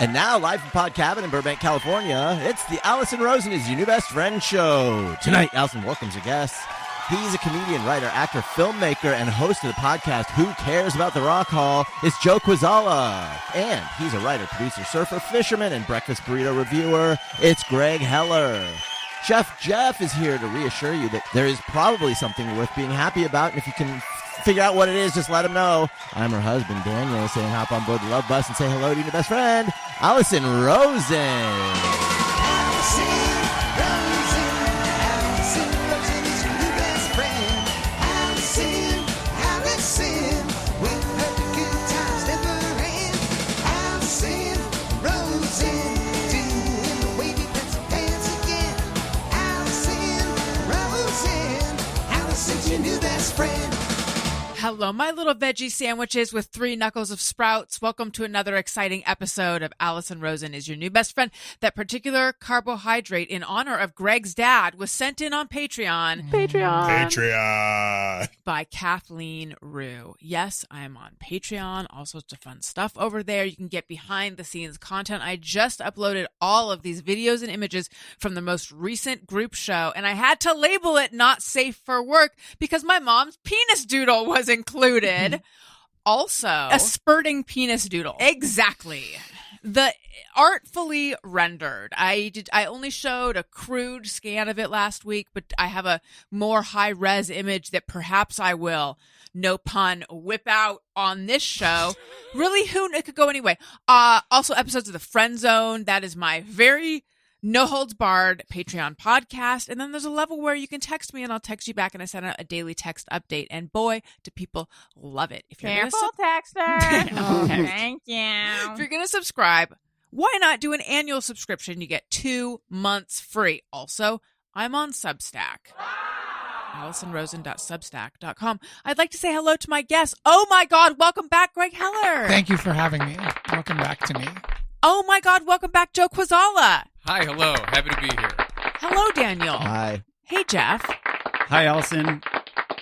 And now, live from Pod Cabin in Burbank, California, it's the Alison Rosen is Your New Best Friend show. Tonight, Alison welcomes a guest. He's a comedian, writer, actor, filmmaker, and host of the podcast Who Cares About the Rock Hall? It's Joe Kwaczala. And he's a writer, producer, surfer, fisherman, and breakfast burrito reviewer. It's Greg Heller. Chef Jeff is here to reassure you that there is probably something worth being happy about, and if you can figure out what it is, just let him know. I'm her husband, Daniel, saying hop on board the Love Bus and say hello to your best friend, Alison Rosen. Hello, my little veggie sandwiches with 3 knuckles of sprouts. Welcome to another exciting episode of Alison Rosen is Your New Best Friend. That particular carbohydrate in honor of Greg's dad was sent in on Patreon. Patreon. By Kathleen Rue. Yes, I am on Patreon. All sorts of fun stuff over there. You can get behind the scenes content. I just uploaded all of these videos and images from the most recent group show, and I had to label it not safe for work because my mom's penis doodle was included. Also, a spurting penis doodle. Exactly. The artfully rendered. I only showed a crude scan of it last week, but I have a more high-res image that perhaps I will, no pun, whip out on this show. Really, it could go anyway. Also, episodes of The Friend Zone. That is my very no-holds-barred Patreon podcast. And then there's a level where you can text me and I'll text you back, and I send out a daily text update. And boy, do people love it. If you're Careful, texter. Okay. Thank you. If you're going to subscribe, why not do an annual subscription? You get 2 months free. Also, I'm on Substack. AlisonRosen.substack.com. I'd like to say hello to my guests. Oh my God, welcome back, Greg Heller. Thank you for having me. Welcome back to me. Oh my God, welcome back, Joe Kwaczala. Hi, hello. Happy to be here. Hello, Daniel. Hi. Hey, Jeff. Hi, Alison.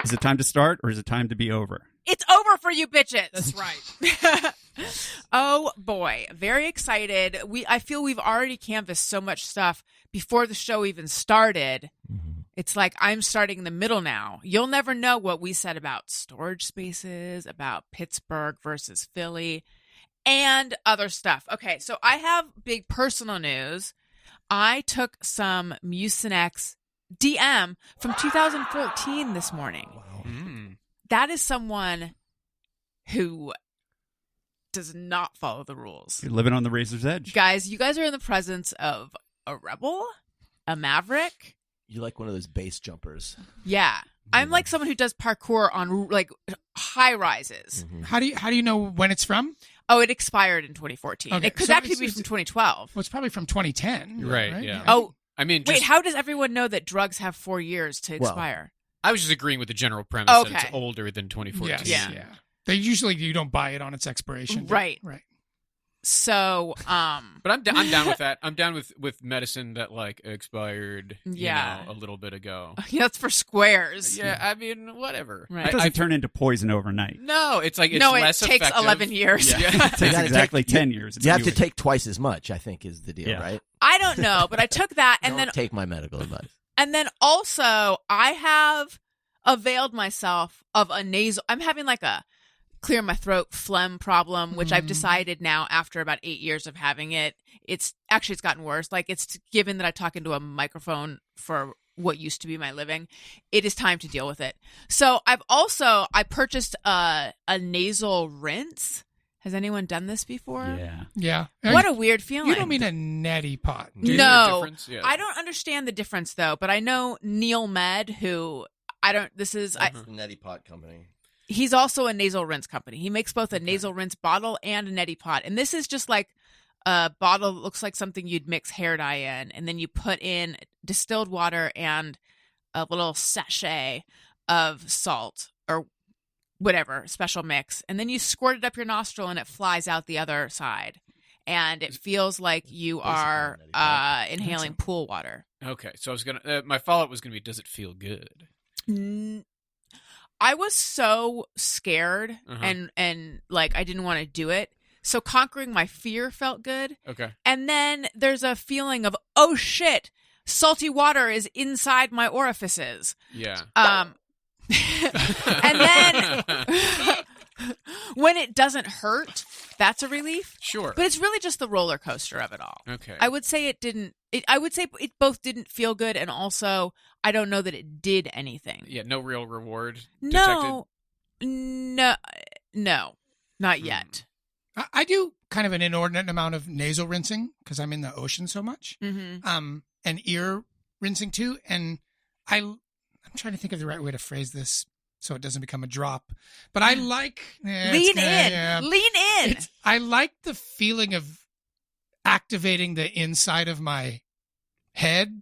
Is it time to start or is it time to be over? It's over for you bitches. That's right. Oh boy, very excited. I feel we've already canvassed so much stuff before the show even started. Mm-hmm. It's like I'm starting in the middle now. You'll never know what we said about storage spaces, about Pittsburgh versus Philly, and other stuff. Okay, so I have big personal news. I took some Mucinex DM from 2014 this morning. Wow. That is someone who does not follow the rules. You're living on the razor's edge. Guys, you guys are in the presence of a rebel, a maverick. You like one of those base jumpers. Yeah. I'm like someone who does parkour on like high rises. Mm-hmm. How do you know when it's from? Oh, it expired in 2014. Okay, It could so actually it's- be from 2012. Well, it's probably from 2010. Right, yeah. Oh, I mean, wait, just, how does everyone know that drugs have 4 years to expire? I was just agreeing with the general premise that Okay. it's older than 2014. Yes. Yeah. They usually you don't buy it on its expiration date. Right. Right. So, But I'm down with that. I'm down with medicine that like expired, Yeah. a little bit ago. yeah, that's for squares. Yeah, I mean, whatever. Right. It doesn't turn into poison overnight. No, it's like it's No, it less takes effective. 11 years. Yeah. It You takes gotta exactly take- 10 years. You have to It's take twice as much, I think, is the deal, Yeah. right? I don't know, but I took that and Don't then take my medical advice. And then also, I have availed myself of a nasal. I'm having like a clear my throat phlegm problem, which I've decided now after about 8 years of having it. It's gotten worse. Like, it's given that I talk into a microphone for what used to be my living, it is time to deal with it. So I purchased a nasal rinse. Has anyone done this before? Yeah. Yeah. What a weird feeling. You don't mean a neti pot. Do you No. know the difference? Yeah. I don't understand the difference though, but I know Neil Med, who That's the Neti Pot Company. he's also a nasal rinse company. He makes both a nasal rinse bottle and a neti pot. And this is just like a bottle that looks like something you'd mix hair dye in. And then you put in distilled water and a little sachet of salt or whatever, special mix. And then you squirt it up your nostril and it flies out the other side. And it feels like you are inhaling pool water. Okay, so I was gonna. My follow-up was gonna be, does it feel good? I was so scared and like I didn't want to do it. So conquering my fear felt good. Okay. And then there's a feeling of, oh shit, salty water is inside my orifices. Yeah. And then when it doesn't hurt, that's a relief. Sure. But it's really just the roller coaster of it all. Okay. I would say it didn't. I would say it both didn't feel good, and also I don't know that it did anything. Yeah, no real reward No, not yet. I do kind of an inordinate amount of nasal rinsing because I'm in the ocean so much. Mm-hmm. And ear rinsing too. And I'm trying to think of the right way to phrase this so it doesn't become a drop. But I like Lean in. I like the feeling of activating the inside of my head.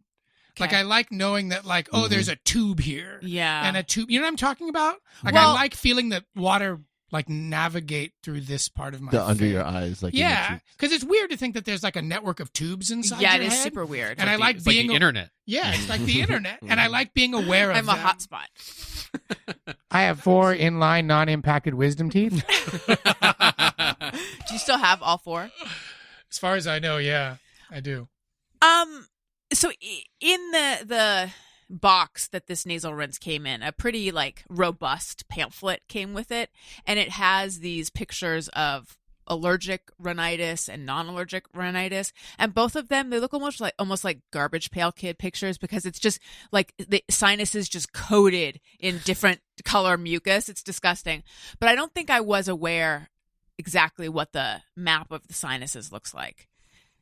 Like I like knowing that, like, oh, there's a tube here. Yeah. And a tube. You know what I'm talking about? Like, Well, I like feeling the water like navigate through this part of my Under face. your eyes, like Yeah, because it's weird to think that there's like a network of tubes inside Yeah, your it is head. super weird. And I like it's being like the internet. Yeah, it's like the internet, and I like being aware of I'm a them. hotspot. I have 4 inline, non-impacted wisdom teeth. Do you still have all 4? As far as I know, yeah, I do. So in the box that this nasal rinse came in, a pretty like robust pamphlet came with it, and it has these pictures of allergic rhinitis and non-allergic rhinitis, and both of them, they look almost like Garbage Pail Kid pictures, because it's just like the sinuses just coated in different color mucus. It's disgusting. But I don't think I was aware exactly what the map of the sinuses looks like.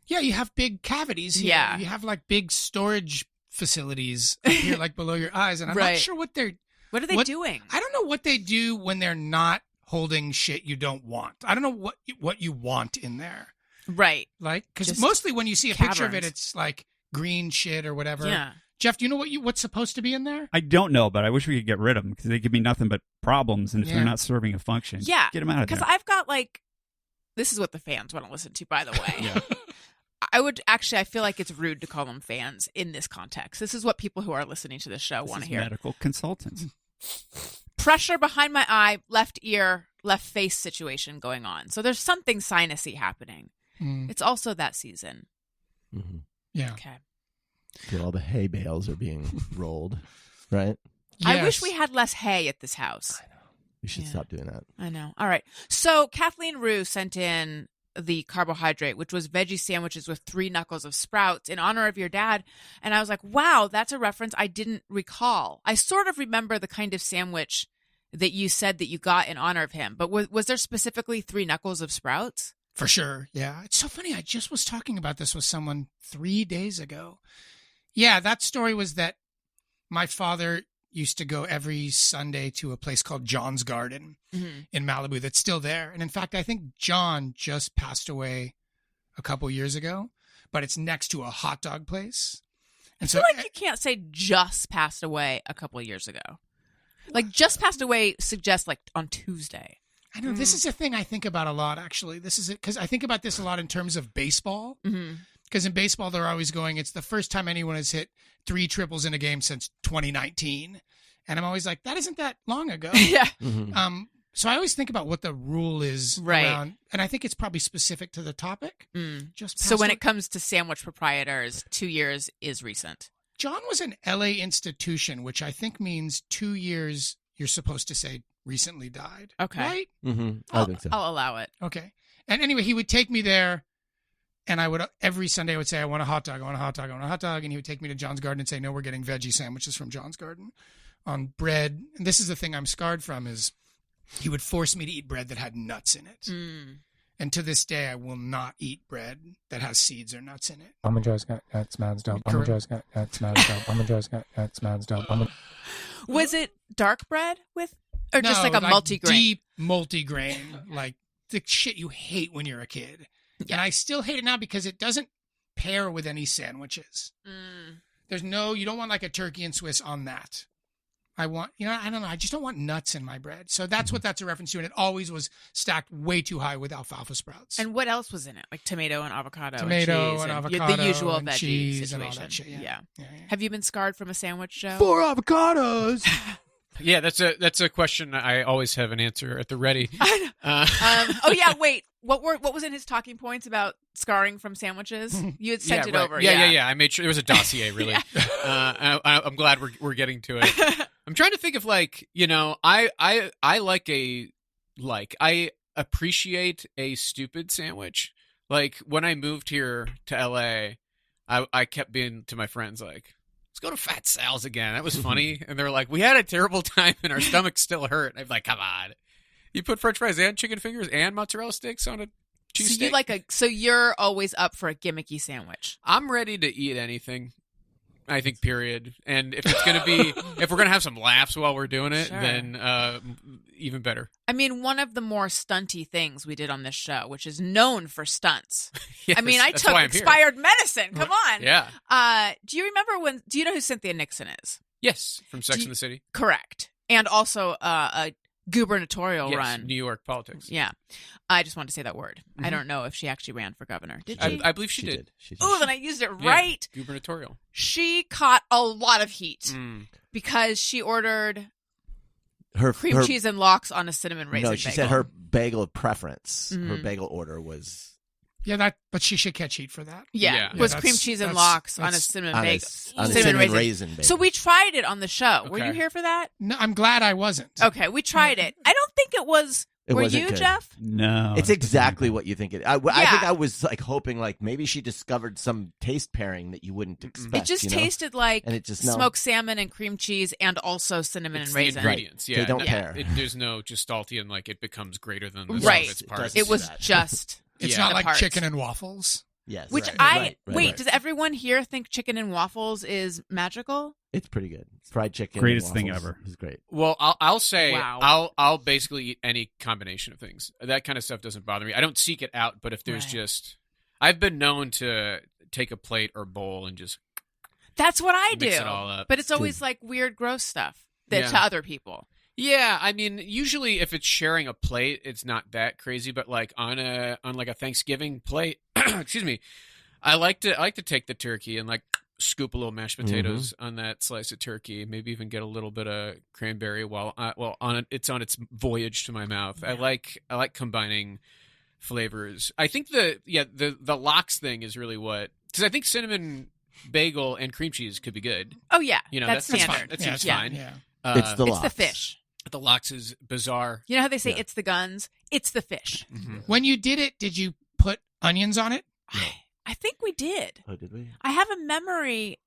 Yeah, you have big cavities here. Yeah. You have like big storage facilities up here, like below your eyes, and I'm Right. not sure what they're. What are they doing? I don't know what they do when they're not holding shit you don't want. I don't know what you want in there. Right. Like, because Just mostly when you see a picture of it, caverns. it's like green shit or whatever. Yeah. Jeff, do you know what's supposed to be in there? I don't know, but I wish we could get rid of them because they give me nothing but problems. And if Yeah. they're not serving a function, Yeah. get them out of there. Because I've got like, this is what the fans want to listen to, by the way. Yeah. I feel like it's rude to call them fans in this context. This is what people who are listening to this show This want to is hear. medical consultants. Pressure behind my eye, left ear, left face situation going on. So there's something sinusy happening. Mm, It's also that season. Mm-hmm. yeah. Okay. All the hay bales are being rolled, right? I wish Yes. we had less hay at this house. We should Yeah. stop doing that. I know. All right. So Kathleen Rue sent in the carbohydrate, which was veggie sandwiches with 3 knuckles of sprouts in honor of your dad. And I was like, wow, that's a reference I didn't recall. I sort of remember the kind of sandwich that you said that you got in honor of him, but was there specifically 3 knuckles of sprouts? For sure. Yeah. It's so funny. I just was talking about this with someone 3 days ago. Yeah. That story was that my father used to go every Sunday to a place called John's Garden in Malibu that's still there. And in fact, I think John just passed away a couple years ago, but it's next to a hot dog place. And I feel like you can't say just passed away a couple of years ago. Like just passed away suggests like on Tuesday. I know this is a thing I think about a lot, actually. This is it because I think about this a lot in terms of baseball. Because in baseball, they're always going, it's the first time anyone has hit 3 triples in a game since 2019. And I'm always like, that isn't that long ago. Yeah. So I always think about what the rule is Right. around, and I think it's probably specific to the topic. Just So when past it comes to sandwich proprietors, 2 years is recent. John was an LA institution, which I think means 2 years you're supposed to say recently died. Okay. Right? Mm-hmm. I think so. I'll allow it. Okay. And anyway, he would take me there, and I would every Sunday I would say, I want a hot dog, I want a hot dog, I want a hot dog. And he would take me to John's Garden and say, no, we're getting veggie sandwiches from John's Garden on bread. And this is the thing I'm scarred from is he would force me to eat bread that had nuts in it. And to this day, I will not eat bread that has seeds or nuts in it. Mama Joe's got nuts, man's dope. Mama Joe's got nuts, man's dope. Mama Joe's got nuts, man's dope. Was it dark bread with, or just No, like a multi-grain? Deep multigrain, like the shit you hate when you're a kid. And I still hate it now because it doesn't pair with any sandwiches. There's no, you don't want like a turkey and Swiss on that. I want, I don't know. I just don't want nuts in my bread. So that's what that's a reference to. And it always was stacked way too high with alfalfa sprouts. And what else was in it? Like tomato and avocado. Tomato and cheese and y- avocado the usual and veggie cheese situation. and all that shit, yeah. Yeah. Have you been scarred from a sandwich, Joe? 4 avocados. Yeah, that's a question I always have an answer at the ready. Oh yeah, wait. What was in his talking points about scarring from sandwiches? You had sent it right. over. Yeah. I made sure there was a dossier. Really, I'm glad we're getting to it. I'm trying to think of I appreciate a stupid sandwich. Like when I moved here to LA, I kept being to my friends like, let's go to Fat Sal's again. That was funny. And they're like, we had a terrible time and our stomachs still hurt. And I'm like, come on. You put French fries and chicken fingers and mozzarella sticks on a cheesesteak? So you're always up for a gimmicky sandwich. I'm ready to eat anything. I think, period. And if it's going to be, if we're going to have some laughs while we're doing it, Sure. then even better. I mean, one of the more stunty things we did on this show, which is known for stunts. Yes, I mean, I that's took why I'm here. expired medicine. Come on. Yeah. Do you remember do you know who Cynthia Nixon is? Yes, from Sex and the City. Correct. And also a gubernatorial Yes, run. New York politics. Yeah. I just wanted to say that word. I don't know if she actually ran for governor. Did she? I believe she did. Oh, then I used it Yeah, right. gubernatorial. She caught a lot of heat Mm. because she ordered Her cream cheese and lox on a cinnamon raisin No, she bagel. said her bagel of preference. Her Mhm. bagel order was Yeah, but she should catch heat for that. Yeah, Yeah. was Yeah, cream that's- cheese and that's- lox on a that's- cinnamon on a, bagel. on a Cinnamon cinnamon raisin. raisin bagel. So we tried it on the show. Were Okay. you here for that? No, I'm glad I wasn't. Okay, we tried it. I don't think it was. It were wasn't you, good. Jeff? No. It's exactly what you think it. I think Yeah. I was like hoping like maybe she discovered some taste pairing that you wouldn't expect. It just you know? tasted like And it just smoked salmon and cream cheese and also cinnamon It's and the raisin. ingredients. They Yeah, don't no, pair. There's no gestalt-ian, like it becomes greater than the sum Right. of its It parts. doesn't It was that. just It's Yeah. not the like parts. chicken and waffles. Yes, Which right. does everyone here think chicken and waffles is magical? It's pretty good. Fried chicken, Greatest and thing waffles ever. is great. Well, I'll say Wow. I'll basically eat any combination of things. That kind of stuff doesn't bother me. I don't seek it out, but if there's Right. just, I've been known to take a plate or bowl and just That's what I do. mix it all up. But it's always like weird, gross stuff that Yeah. to other people. Yeah, I mean, usually if it's sharing a plate, it's not that crazy. But like on like a Thanksgiving plate, excuse me, I like to take the turkey and like scoop a little mashed potatoes on that slice of turkey. Maybe even get a little bit of cranberry while it's on its voyage to my mouth. I like combining flavors. I think the lox thing is really because I think cinnamon bagel and cream cheese could be good. Oh yeah, You know, that's that's standard. fine. That Yeah, seems it's fine. Yeah. It's the It's lox. the fish. The lox is bizarre. You know how they say Yeah. it's the guns? It's the fish. When you did it, did you put onions on it? I think we did. Oh, did we? I have a memory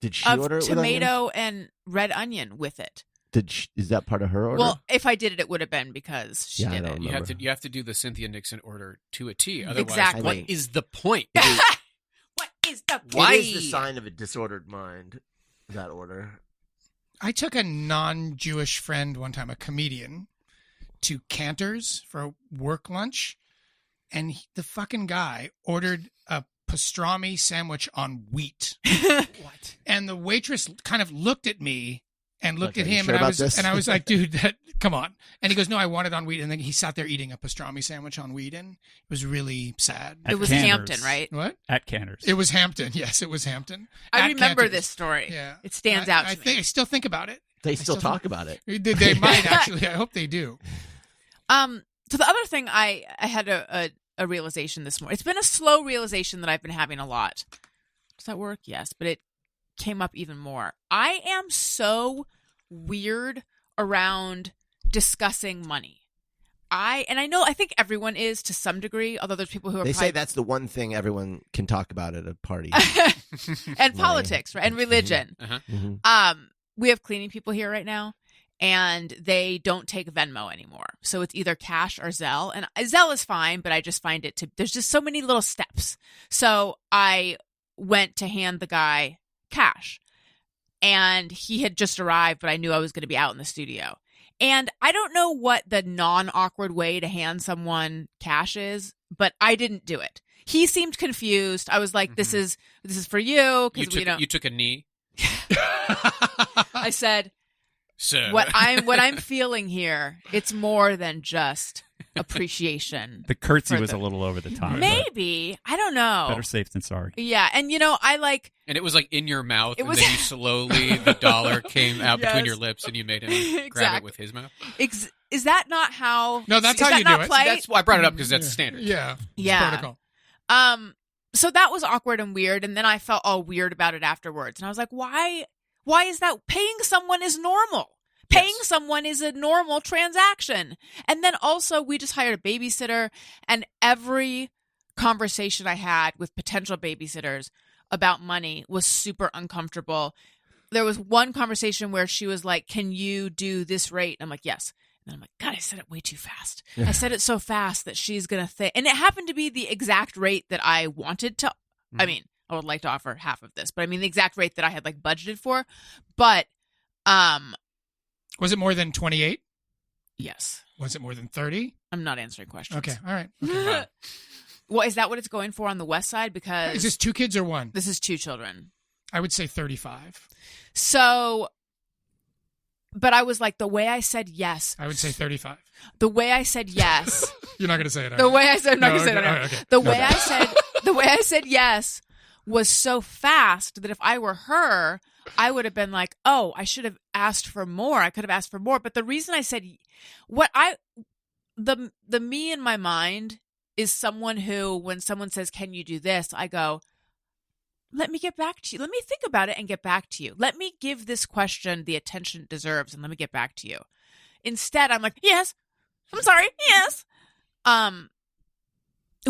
Did she of order it with tomato and red onion with it. onions? Is that part of her order? Well, if I did it, it would have been because she Yeah, I did don't it. remember. You have to do the Cynthia Nixon order to a T. Otherwise, Exactly. what is the point? What is the it is the sign of a disordered mind. That order. I took a non-Jewish friend one time, a comedian, to Cantor's for a work lunch, and the fucking guy ordered a pastrami sandwich on wheat. What? And the waitress kind of looked at me and looked Like, at are you him, sure and about this? I was like, dude, come on. And he goes, no, I want it on wheat. And then he sat there eating a pastrami sandwich on wheat, and it was really sad. At It was Cantor's. Hampton, right? What? At Cantor's. It was Hampton. Yes, it was Hampton. I At remember Cantor's. this story. Yeah, It stands out to me. I still think about it. They still still talk about it. They might actually. I hope they do. So the other thing I had a realization this morning. It's been a slow realization that I've been having a lot. Does that work? Yes, but it came up even more. I am so weird around discussing money. I think everyone is to some degree, although there's people who are They probably say that's the one thing everyone can talk about at a party. and politics, right? And religion. Uh-huh. We have cleaning people here right now, and they don't take Venmo anymore. So it's either cash or Zelle. And Zelle is fine, but I just find there's just so many little steps. So I went to hand the guy cash, and he had just arrived, but I knew I was going to be out in the studio. And I don't know what the non-awkward way to hand someone cash is, but I didn't do it. He seemed confused. I was like, this is for you. You took a knee. I said, So what I'm feeling here, it's more than just appreciation. The curtsy For was the- a little over the top. but Maybe. I don't know. Better safe than sorry. Yeah, and I like and it was like in your mouth, It and was- then you slowly the dollar came out between Yes. your lips, and you made him grab Exactly. it with his mouth. is that not how No, that's is how that you not do it. play? That's why I brought it up because that's standard. Yeah. It's Yeah. protocol. So that was awkward and weird, and then I felt all weird about it afterwards. And I was like, why is that? Paying someone is normal. Paying Yes. someone is a normal transaction. And then also we just hired a babysitter, and every conversation I had with potential babysitters about money was super uncomfortable. There was one conversation where she was like, "Can you do this rate?" And I'm like, "Yes." And then I'm like, God, I said it way too fast. I said it so fast that she's going to think. And it happened to be the exact rate that I wanted to. I mean, I would like to offer half of this, but I mean, the exact rate that I had like budgeted for. But, Was it more than 28? yes, Was it more than 30? I'm not answering questions. Okay. All right. Well, is that what it's going for on the west side? Because Is this 2 kids or 1? this is 2 children. I would say 35. So, but I was like, the way I said yes, I would say 35. the way I said yes, You're not going to say it. are the you? way I said, I'm not No, going to say okay, that. all right, okay. The No, way no. the way I said yes was so fast that if I were her, I would have been like, oh, I should have asked for more. I could have asked for more. But the reason I said the me in my mind is someone who, when someone says, can you do this? I go, let me get back to you. Let me think about it and get back to you. Let me give this question the attention it deserves and let me get back to you. Instead, I'm like, yes, I'm sorry. Yes.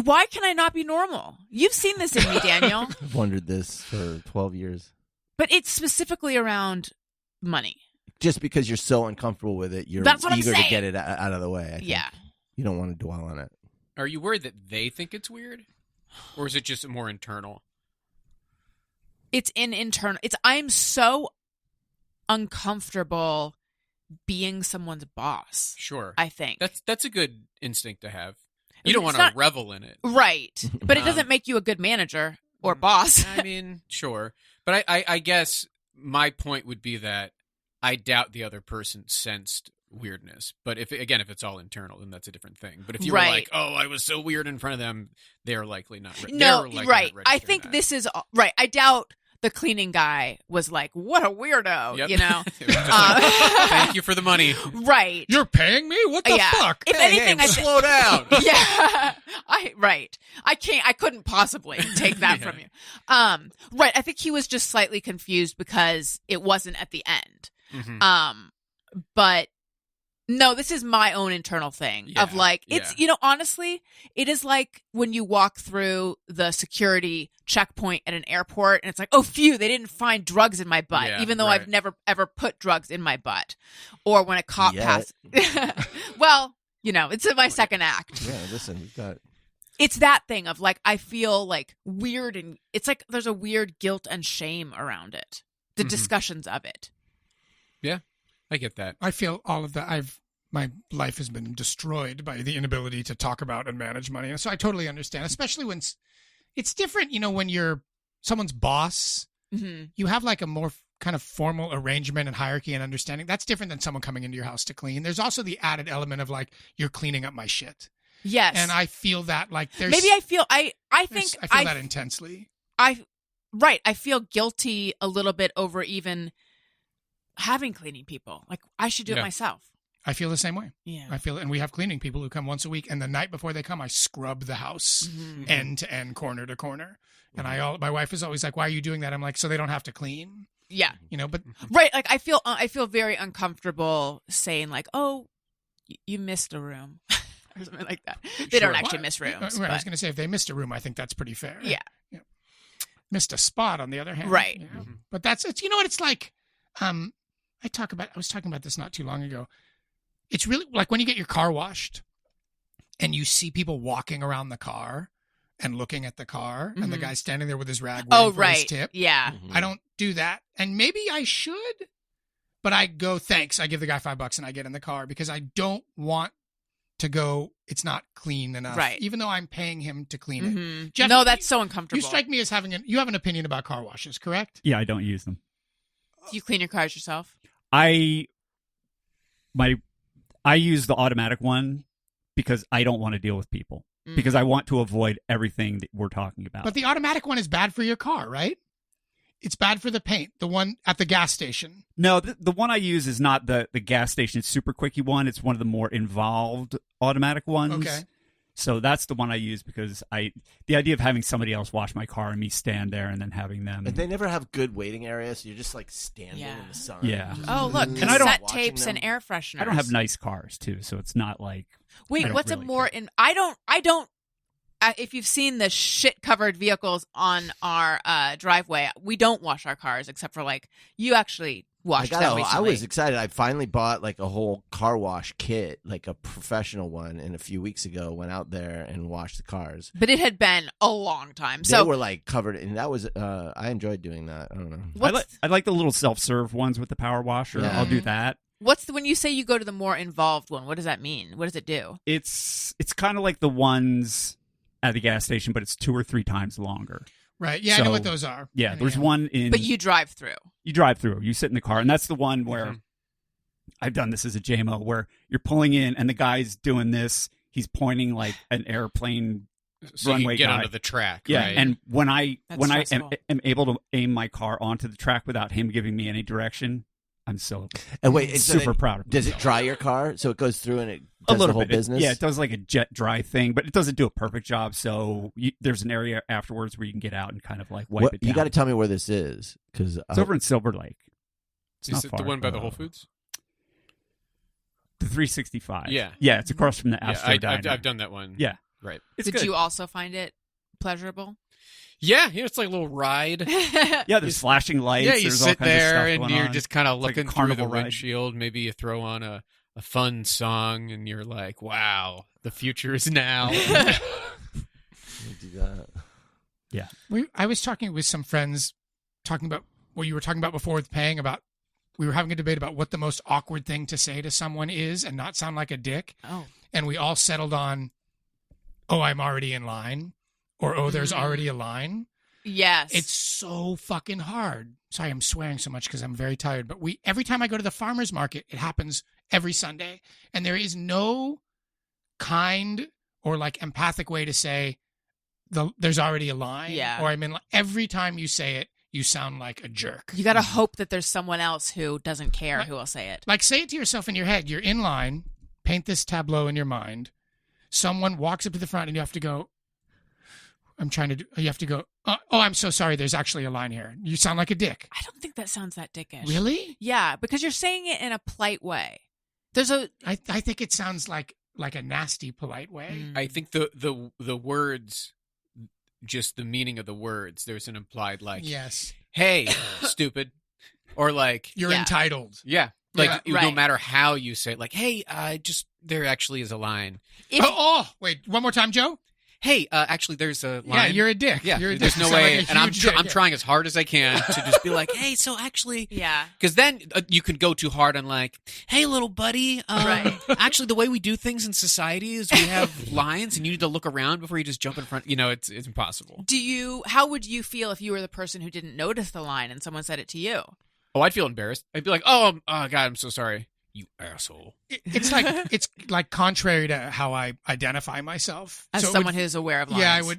Why can I not be normal? You've seen this in me, Daniel. I've wondered this for 12 years. But it's specifically around money. Just because you're so uncomfortable with it, you're That's what I'm eager to saying. get it out of the way. I think. Yeah. You don't want to dwell on it. Are you worried that they think it's weird, or is it just more internal? It's internal. I'm so uncomfortable being someone's boss. Sure, I think. that's a good instinct to have. You It's don't want to not- revel in it. Right. But it Um, doesn't make you a good manager or boss. I mean, sure, but I guess my point would be that I doubt the other person sensed weirdness. But if it's all internal, then that's a different thing. But if you were Right. like, "Oh, I was so weird in front of them," they're likely not. No, they're likely right. Not I registering think that. this is right. I doubt the cleaning guy was like, what a weirdo, Yep. you know? It was just like, thank you for the money. Right. You're paying me? What the Yeah. fuck? If anything, I slow down. yeah. I couldn't possibly take that Yeah. from you. Right. I think he was just slightly confused because it wasn't at the end. Mhm. But no, this is my own internal thing of Yeah, like, it's, honestly, it is like when you walk through the security checkpoint at an airport and it's like, oh, phew, they didn't find drugs in my butt, Yeah, even though right. I've never ever put drugs in my butt. Or when a cop Yet. passes. Well, it's in my second act. Yeah, listen, we've got. It's that thing of like, I feel like weird, and it's like there's a weird guilt and shame around it. The Mhm. discussions of it. Yeah, I get that. I feel all of that. My life has been destroyed by the inability to talk about and manage money. And so I totally understand, especially when it's different, when you're someone's boss, Mm-hmm. you have like a more kind of formal arrangement and hierarchy and understanding. That's different than someone coming into your house to clean. There's also the added element of like, you're cleaning up my shit. Yes. And I feel that like there's maybe I feel I think I feel that intensely. I feel guilty a little bit over even having cleaning people. Like I should do it Yeah. myself. I feel the same way. Yeah. I feel, and we have cleaning people who come once a week, and the night before they come, I scrub the house Mhm. end to end, corner to corner. And my wife is always like, "Why are you doing that?" I'm like, "So they don't have to clean." Yeah. But Right. Like I feel very uncomfortable saying like, "Oh, you missed a room," or something like that. They don't Sure. actually miss rooms. Right, I was but- going to say if they missed a room, I think that's pretty fair. Yeah. Missed a spot on the other hand. Right. But it's what it's like. I was talking about this not too long ago. It's really like when you get your car washed and you see people walking around the car and looking at the car and the Mhm. guy standing there with his rag Oh, waiting for his right. tip. Yeah. I don't do that. And maybe I should, but I go, thanks. I give the guy $5 and I get in the car because I don't want to go, it's not clean enough. Right. Even though I'm paying him to clean it. Mhm. Jeff, No, that's so uncomfortable. You strike me as you have an opinion about car washes, correct? Yeah, I don't use them. Do you clean your cars yourself? I I use the automatic one because I don't want to deal with people. Because I want to avoid everything that we're talking about. But the automatic one is bad for your car, right? It's bad for the paint, the one at the gas station. No, the one I use is not the gas station super quickie one. It's one of the more involved automatic ones. Okay. So that's the one I use because the idea of having somebody else wash my car and me stand there and then having them. But they never have good waiting areas, so you're just like standing in the sun. Yeah. Oh, look, And I don't- cassette tapes and air fresheners. I don't have nice cars too, so it's not like. Wait, what's really a more care. I don't. If you've seen the shit-covered vehicles on our driveway, we don't wash our cars except for like you actually washed them recently. I was excited. I finally bought like a whole car wash kit, like a professional one, and a few weeks ago went out there and washed the cars. But it had been a long time. They So were like covered, and that was I enjoyed doing that. I don't know. I like the little self-serve ones with the power washer. Yeah. I'll do that. when you say you go to the more involved one, what does that mean? What does it do? It's kind of like the ones at the gas station, but it's 2 or 3 times longer. Right. Yeah, I know what those are. Yeah, there's one in. But you drive through. You drive through. You sit in the car, and that's the one where I've done this as a JMO, where you're pulling in, and the guy's doing this. He's pointing like an airplane So runway you can get guy. onto the track. Yeah, right? and when I stressful. am able to aim my car onto the track without him giving me any direction, I'm so And wait, so super proud of does it myself. dry your car so it goes through and it A does little the whole bit. business? It does like a jet dry thing, but it doesn't do a perfect job. So there's an area afterwards where you can get out and kind of like wipe it down. You got to tell me where this is because It's over in Silver Lake. It's Is not it far. the one by the Whole Foods? The 365. Yeah. Yeah, it's across from the Yeah, Astro Diner. I've done that one. Yeah. Right. It's Did good. you also find it pleasurable? Yeah, it's like a little ride. Yeah, there's flashing lights. Yeah, you there's all sit kinds of there stuff and going you're on. just kind of It's like a looking through the carnival ride. windshield. Maybe you throw on a fun song and you're like, wow, the future is now. do that. Yeah. I was talking with some friends, talking about what you were talking about before with paying about. We were having a debate about what the most awkward thing to say to someone is and not sound like a dick. Oh. And we all settled on, "Oh, I'm already in line," or "Oh, there's already a line." Yes. It's so fucking hard. Sorry, I'm swearing so much because I'm very tired. But every time I go to the farmer's market, it happens every Sunday. And there is no kind or like empathic way to say there's already a line. Yeah. Or I'm in every time you say it, you sound like a jerk. You got to hope that there's someone else who doesn't care Right. who will say it. Like say it to yourself in your head. You're in line. Paint this tableau in your mind. Someone walks up to the front and you have to go, you have to go, "Oh, I'm so sorry. There's actually a line here." You sound like a dick. I don't think that sounds that dickish. Really? Yeah, because you're saying it in a polite way. I think it sounds like a nasty, polite way. I think the words, just the meaning of the words, there's an implied like, Yes. hey, stupid. Or like, You're Yeah. entitled. yeah. Like, Yeah, no right. matter how you say it, like, hey, there actually is a line. If, Wait, one more time, Joe? Hey, actually, there's a line. Yeah, you're a dick. Yeah, You're a there's dick. no You sound way. like a And I'm huge dick. I'm trying as hard as I can to just be like, hey, so actually, yeah. because then you can go too hard on like, hey, little buddy, Right. actually, the way we do things in society is we have lines, and you need to look around before you just jump in front. It's impossible. How would you feel if you were the person who didn't notice the line and someone said it to you? Oh, I'd feel embarrassed. I'd be like, oh God, I'm so sorry, you asshole. It's like contrary to how I identify myself. As So it someone would- who's aware of lines. Yeah,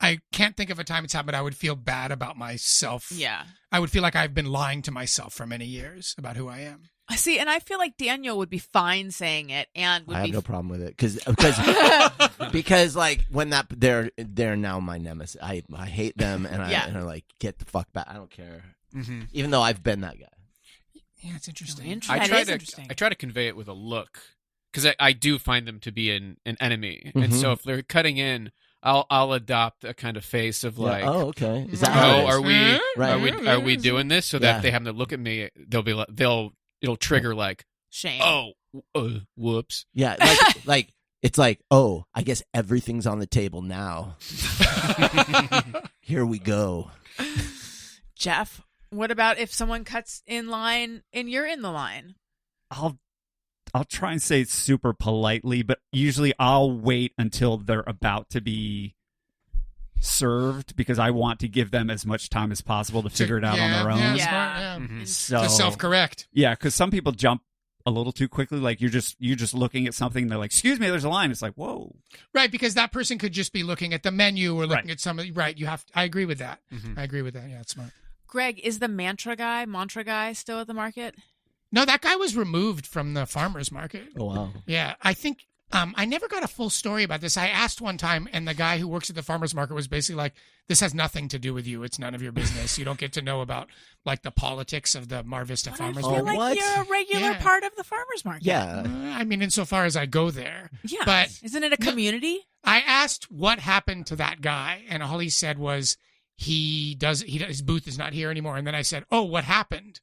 I can't think of a time it's happened. I would feel bad about myself. Yeah. I would feel like I've been lying to myself for many years about who I am. I see, and I feel like Daniel would be fine saying it and would I have be no problem with it because like when they're now my nemesis. I hate them and Yeah. and I like get the fuck back. I don't care, Mm-hmm. even though I've been that guy. Yeah, it's interesting. That is interesting. I try to convey it with a look because I do find them to be an enemy, and Mhm. so if they're cutting in, I'll adopt a kind of face of like, Yeah. Oh, okay. Is that how it oh, is? are we Right. are we doing this so that Yeah. if they happen to look at me, they'll be like it'll trigger like, Shame. oh, whoops. Yeah, like it's like, oh, I guess everything's on the table now. Here we go. Jeff, what about if someone cuts in line and you're in the line? I'll try and say it super politely, but usually I'll wait until they're about to be served because I want to give them as much time as possible to figure it out on their own. Yeah, Yeah. smart, yeah. Mhm. So To self-correct. yeah, because some people jump a little too quickly. Like you're just looking at something and they're like, excuse me, there's a line. It's like, whoa. Right, because that person could just be looking at the menu or looking Right. at somebody. Right, I agree with that. Mhm. I agree with that. Yeah, it's smart. Greg, is the mantra guy still at the market? No, that guy was removed from the farmer's market. Oh, wow. Yeah, I think I never got a full story about this. I asked one time, and the guy who works at the farmer's market was basically like, this has nothing to do with you. It's none of your business. You don't get to know about like the politics of the Mar Vista But I farmer's feel market. like what? you're a regular Yeah. part of the farmer's market. Yeah. I mean, insofar as I go there. Yeah. But isn't it a community? I asked what happened to that guy, and all he said was his booth is not here anymore. And then I said, oh, what happened?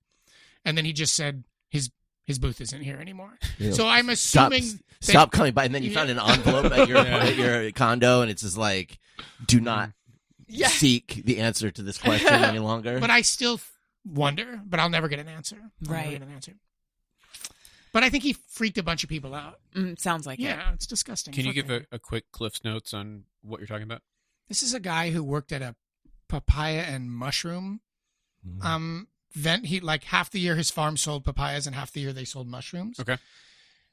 And then he just said his booth isn't here anymore. Yeah. So I'm Stop, assuming stop coming by. And then you Yeah. found an envelope at your, Yeah. at your condo, and it's just like, do not Yeah. seek the answer to this question any longer. But I still wonder, but I'll never get an answer. I'll never Right. get an answer. But I think he freaked a bunch of people out. Sounds like it. Yeah, it's disgusting. Can you Fuck give him. a quick Cliff's Notes on what you're talking about? This is a guy who worked at a papaya and mushroom vent. He like half the year his farm sold papayas and half the year they sold mushrooms. Okay.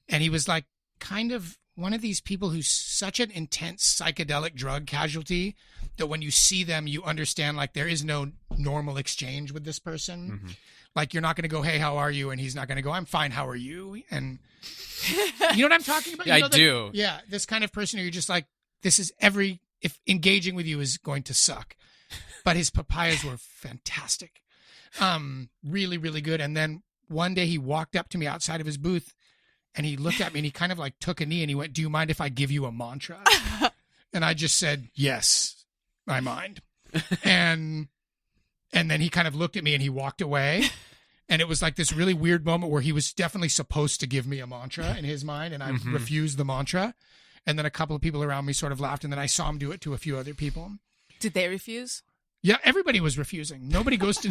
And he was like kind of one of these people who's such an intense psychedelic drug casualty that when you see them, you understand like there is no normal exchange with this person. Mhm. Like you're not going to go, hey, how are you? And he's not going to go, I'm fine. How are you? And you know what I'm talking about? Yeah, You know I do. Yeah. This kind of person who you're just like, this is if engaging with you is going to suck. But his papayas were fantastic. Really, really good. And then one day he walked up to me outside of his booth and he looked at me and he kind of like took a knee and he went, do you mind if I give you a mantra? And I just said, yes, I mind. And then he kind of looked at me and he walked away. And it was like this really weird moment where he was definitely supposed to give me a mantra in his mind. And I refused the mantra. And then a couple of people around me sort of laughed. And then I saw him do it to a few other people. Did they refuse? Yeah, everybody was refusing. Nobody wants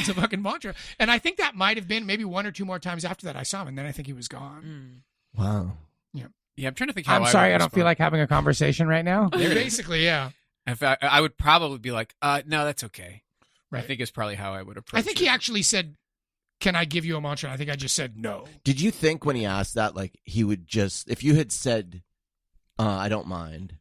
a fucking mantra. And I think that might have been maybe one or two more times after that I saw him. And then I think he was gone. Wow. Yeah, I'm trying to think how I'm I sorry, would I don't feel respond. like having a conversation right now. Basically, yeah. If I would probably be like, no, that's okay. I Right. think it's probably how I would approach I think it. he actually said, can I give you a mantra? And I think I just said no. Did you think when he asked that, like, he would just, if you had said, I don't mind,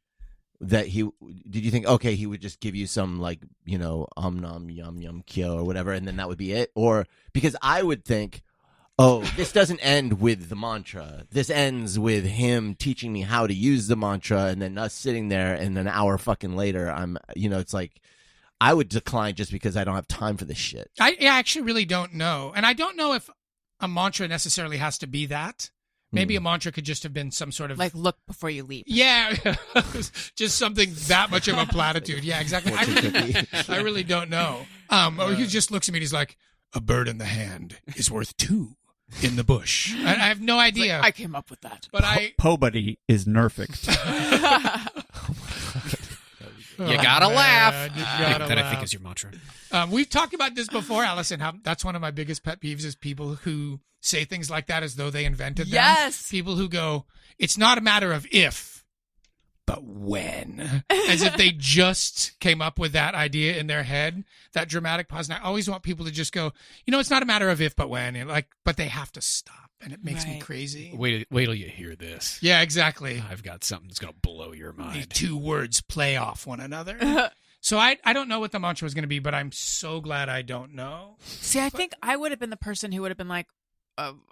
that did you think, okay, he would just give you some, like, nom, yum, yum, kyo, or whatever, and then that would be it? Or, because I would think, oh, this doesn't end with the mantra. This ends with him teaching me how to use the mantra, and then us sitting there, and an hour fucking later, it's like, I would decline just because I don't have time for this shit. I actually really don't know. And I don't know if a mantra necessarily has to be that. Maybe a mantra could just have been some sort of Like, look before you leap. yeah, just something that much of a platitude. Yeah, exactly. I really don't know. Or he just looks at me and he's like, a bird in the hand is worth two in the bush. I have no It's like, idea. I came up with that. but I Pobody is nerfect. You gotta laugh. You That gotta I think laugh. is your mantra. We've talked about this before, Alison. How that's one of my biggest pet peeves is people who say things like that as though they invented them. Yes. People who go, it's not a matter of if, but when. As if they just came up with that idea in their head, that dramatic pause. And I always want people to just go, it's not a matter of if, but when. And but they have to stop. And it makes me Right. crazy. Wait till you hear this. Yeah, exactly. I've got something that's gonna blow your These mind. two words play off one another. So I don't know what the mantra was going to be, but I'm so glad I don't know. See, I think I would have been the person who would have been like,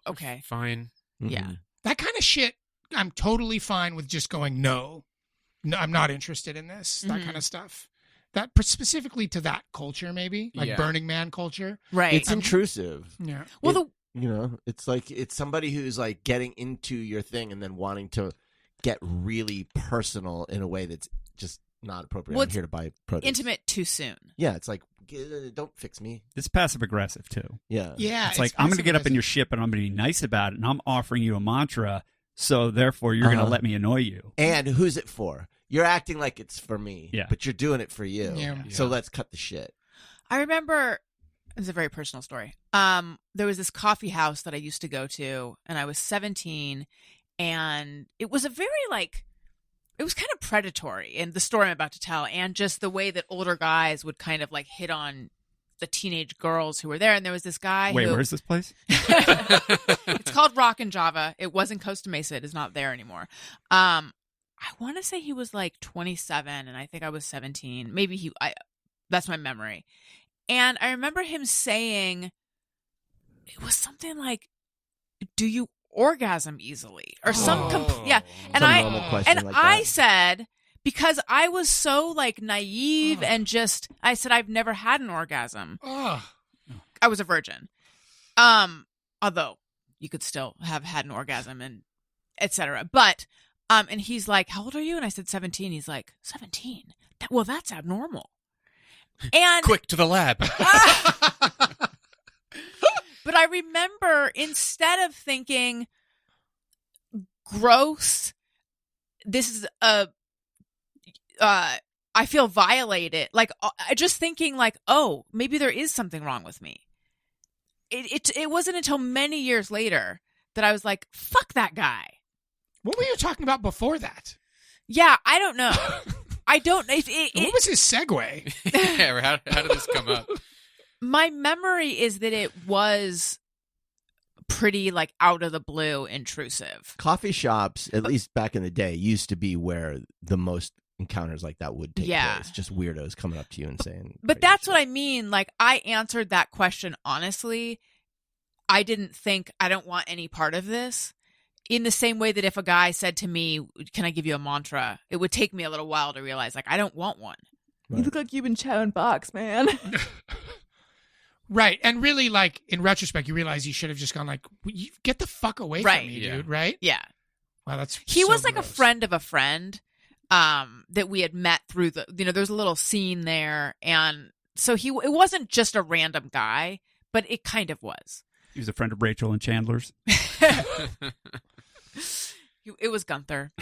okay. Fine. Yeah. That kind of shit, I'm totally fine with just going, no, I'm not interested in this, that kind of stuff. That specifically to that culture, maybe like Yeah. Burning Man culture. Right. It's intrusive. Yeah. Well, It's like it's somebody who's like getting into your thing and then wanting to get really personal in a way that's just not appropriate. Well, I'm here to buy produce. intimate too soon. Yeah, it's like don't fix me. It's passive aggressive too. Yeah. Yeah. It's like I'm going to get up in your shit, but I'm going to be nice about it, and I'm offering you a mantra, so therefore you're going to let me annoy you. And who's it for? You're acting like it's for me, Yeah. but you're doing it for you. Yeah. So Yeah. let's cut the shit. I remember, it's a very personal story. There was this coffee house that I used to go to, and I was 17, and it was a very it was kind of predatory in the story I'm about to tell, and just the way that older guys would kind of like hit on the teenage girls who were there, and there was this guy. Wait, where's this place? It's called Rock and Java. It was in Costa Mesa. It is not there anymore. I want to say he was like 27, and I think I was 17. Maybe that's my memory. And I remember him saying, it was something like, "Do you orgasm easily?" Or some, yeah. And Some normal question like I that. said, because I was so like naive and just, I said, I've never had an orgasm. Oh. I was a virgin. Although you could still have had an orgasm and etc. But, and he's like, "How old are you?" And I said 17. He's like, 17? Well, that's abnormal. And Quick to the lab. but I remember, instead of thinking, gross, this is I feel violated. Like, just thinking like, oh, maybe there is something wrong with me. It wasn't until many years later that I was like, fuck that guy. What were you talking about before that? Yeah, I don't know. I don't know. What was his segue? Yeah, how did this come up? My memory is that it was pretty like out of the blue intrusive. Coffee shops, at least back in the day, used to be where the most encounters like that would take place. Just weirdos coming up to you and saying. But that's what I mean. Like, I answered that question honestly. I didn't think, I don't want any part of this. In the same way that if a guy said to me, "Can I give you a mantra?" it would take me a little while to realize, like, I don't want one. Right. You look like you've been chowing box, man. Right. And really, like, in retrospect, you realize you should have just gone like, get the fuck away Right. from me, Yeah. dude. Right? Yeah. Wow, that's He so was like gross. a friend of a friend that we had met through there's a little scene there. And so it wasn't just a random guy, but it kind of was. He was a friend of Rachel and Chandler's. It was Gunther,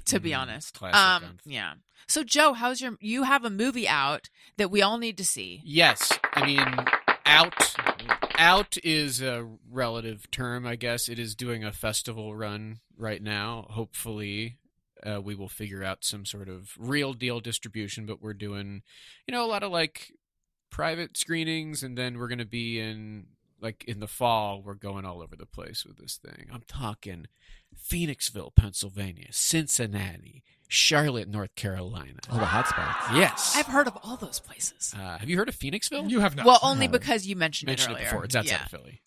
to be honest. Classic Gunther. Yeah. So Joe, you have a movie out that we all need to see. Yes, I mean, out is a relative term, I guess. It is doing a festival run right now. Hopefully, we will figure out some sort of real deal distribution, but we're doing, a lot of like private screenings, and then we're going to be in the fall, we're going all over the place with this thing. I'm talking Phoenixville, Pennsylvania, Cincinnati, Charlotte, North Carolina. All the hot spots. Yes. I've heard of all those places. Have you heard of Phoenixville? You have not. Well, only because you mentioned it Mentioned earlier. it before. It's outside Yeah. of Philly.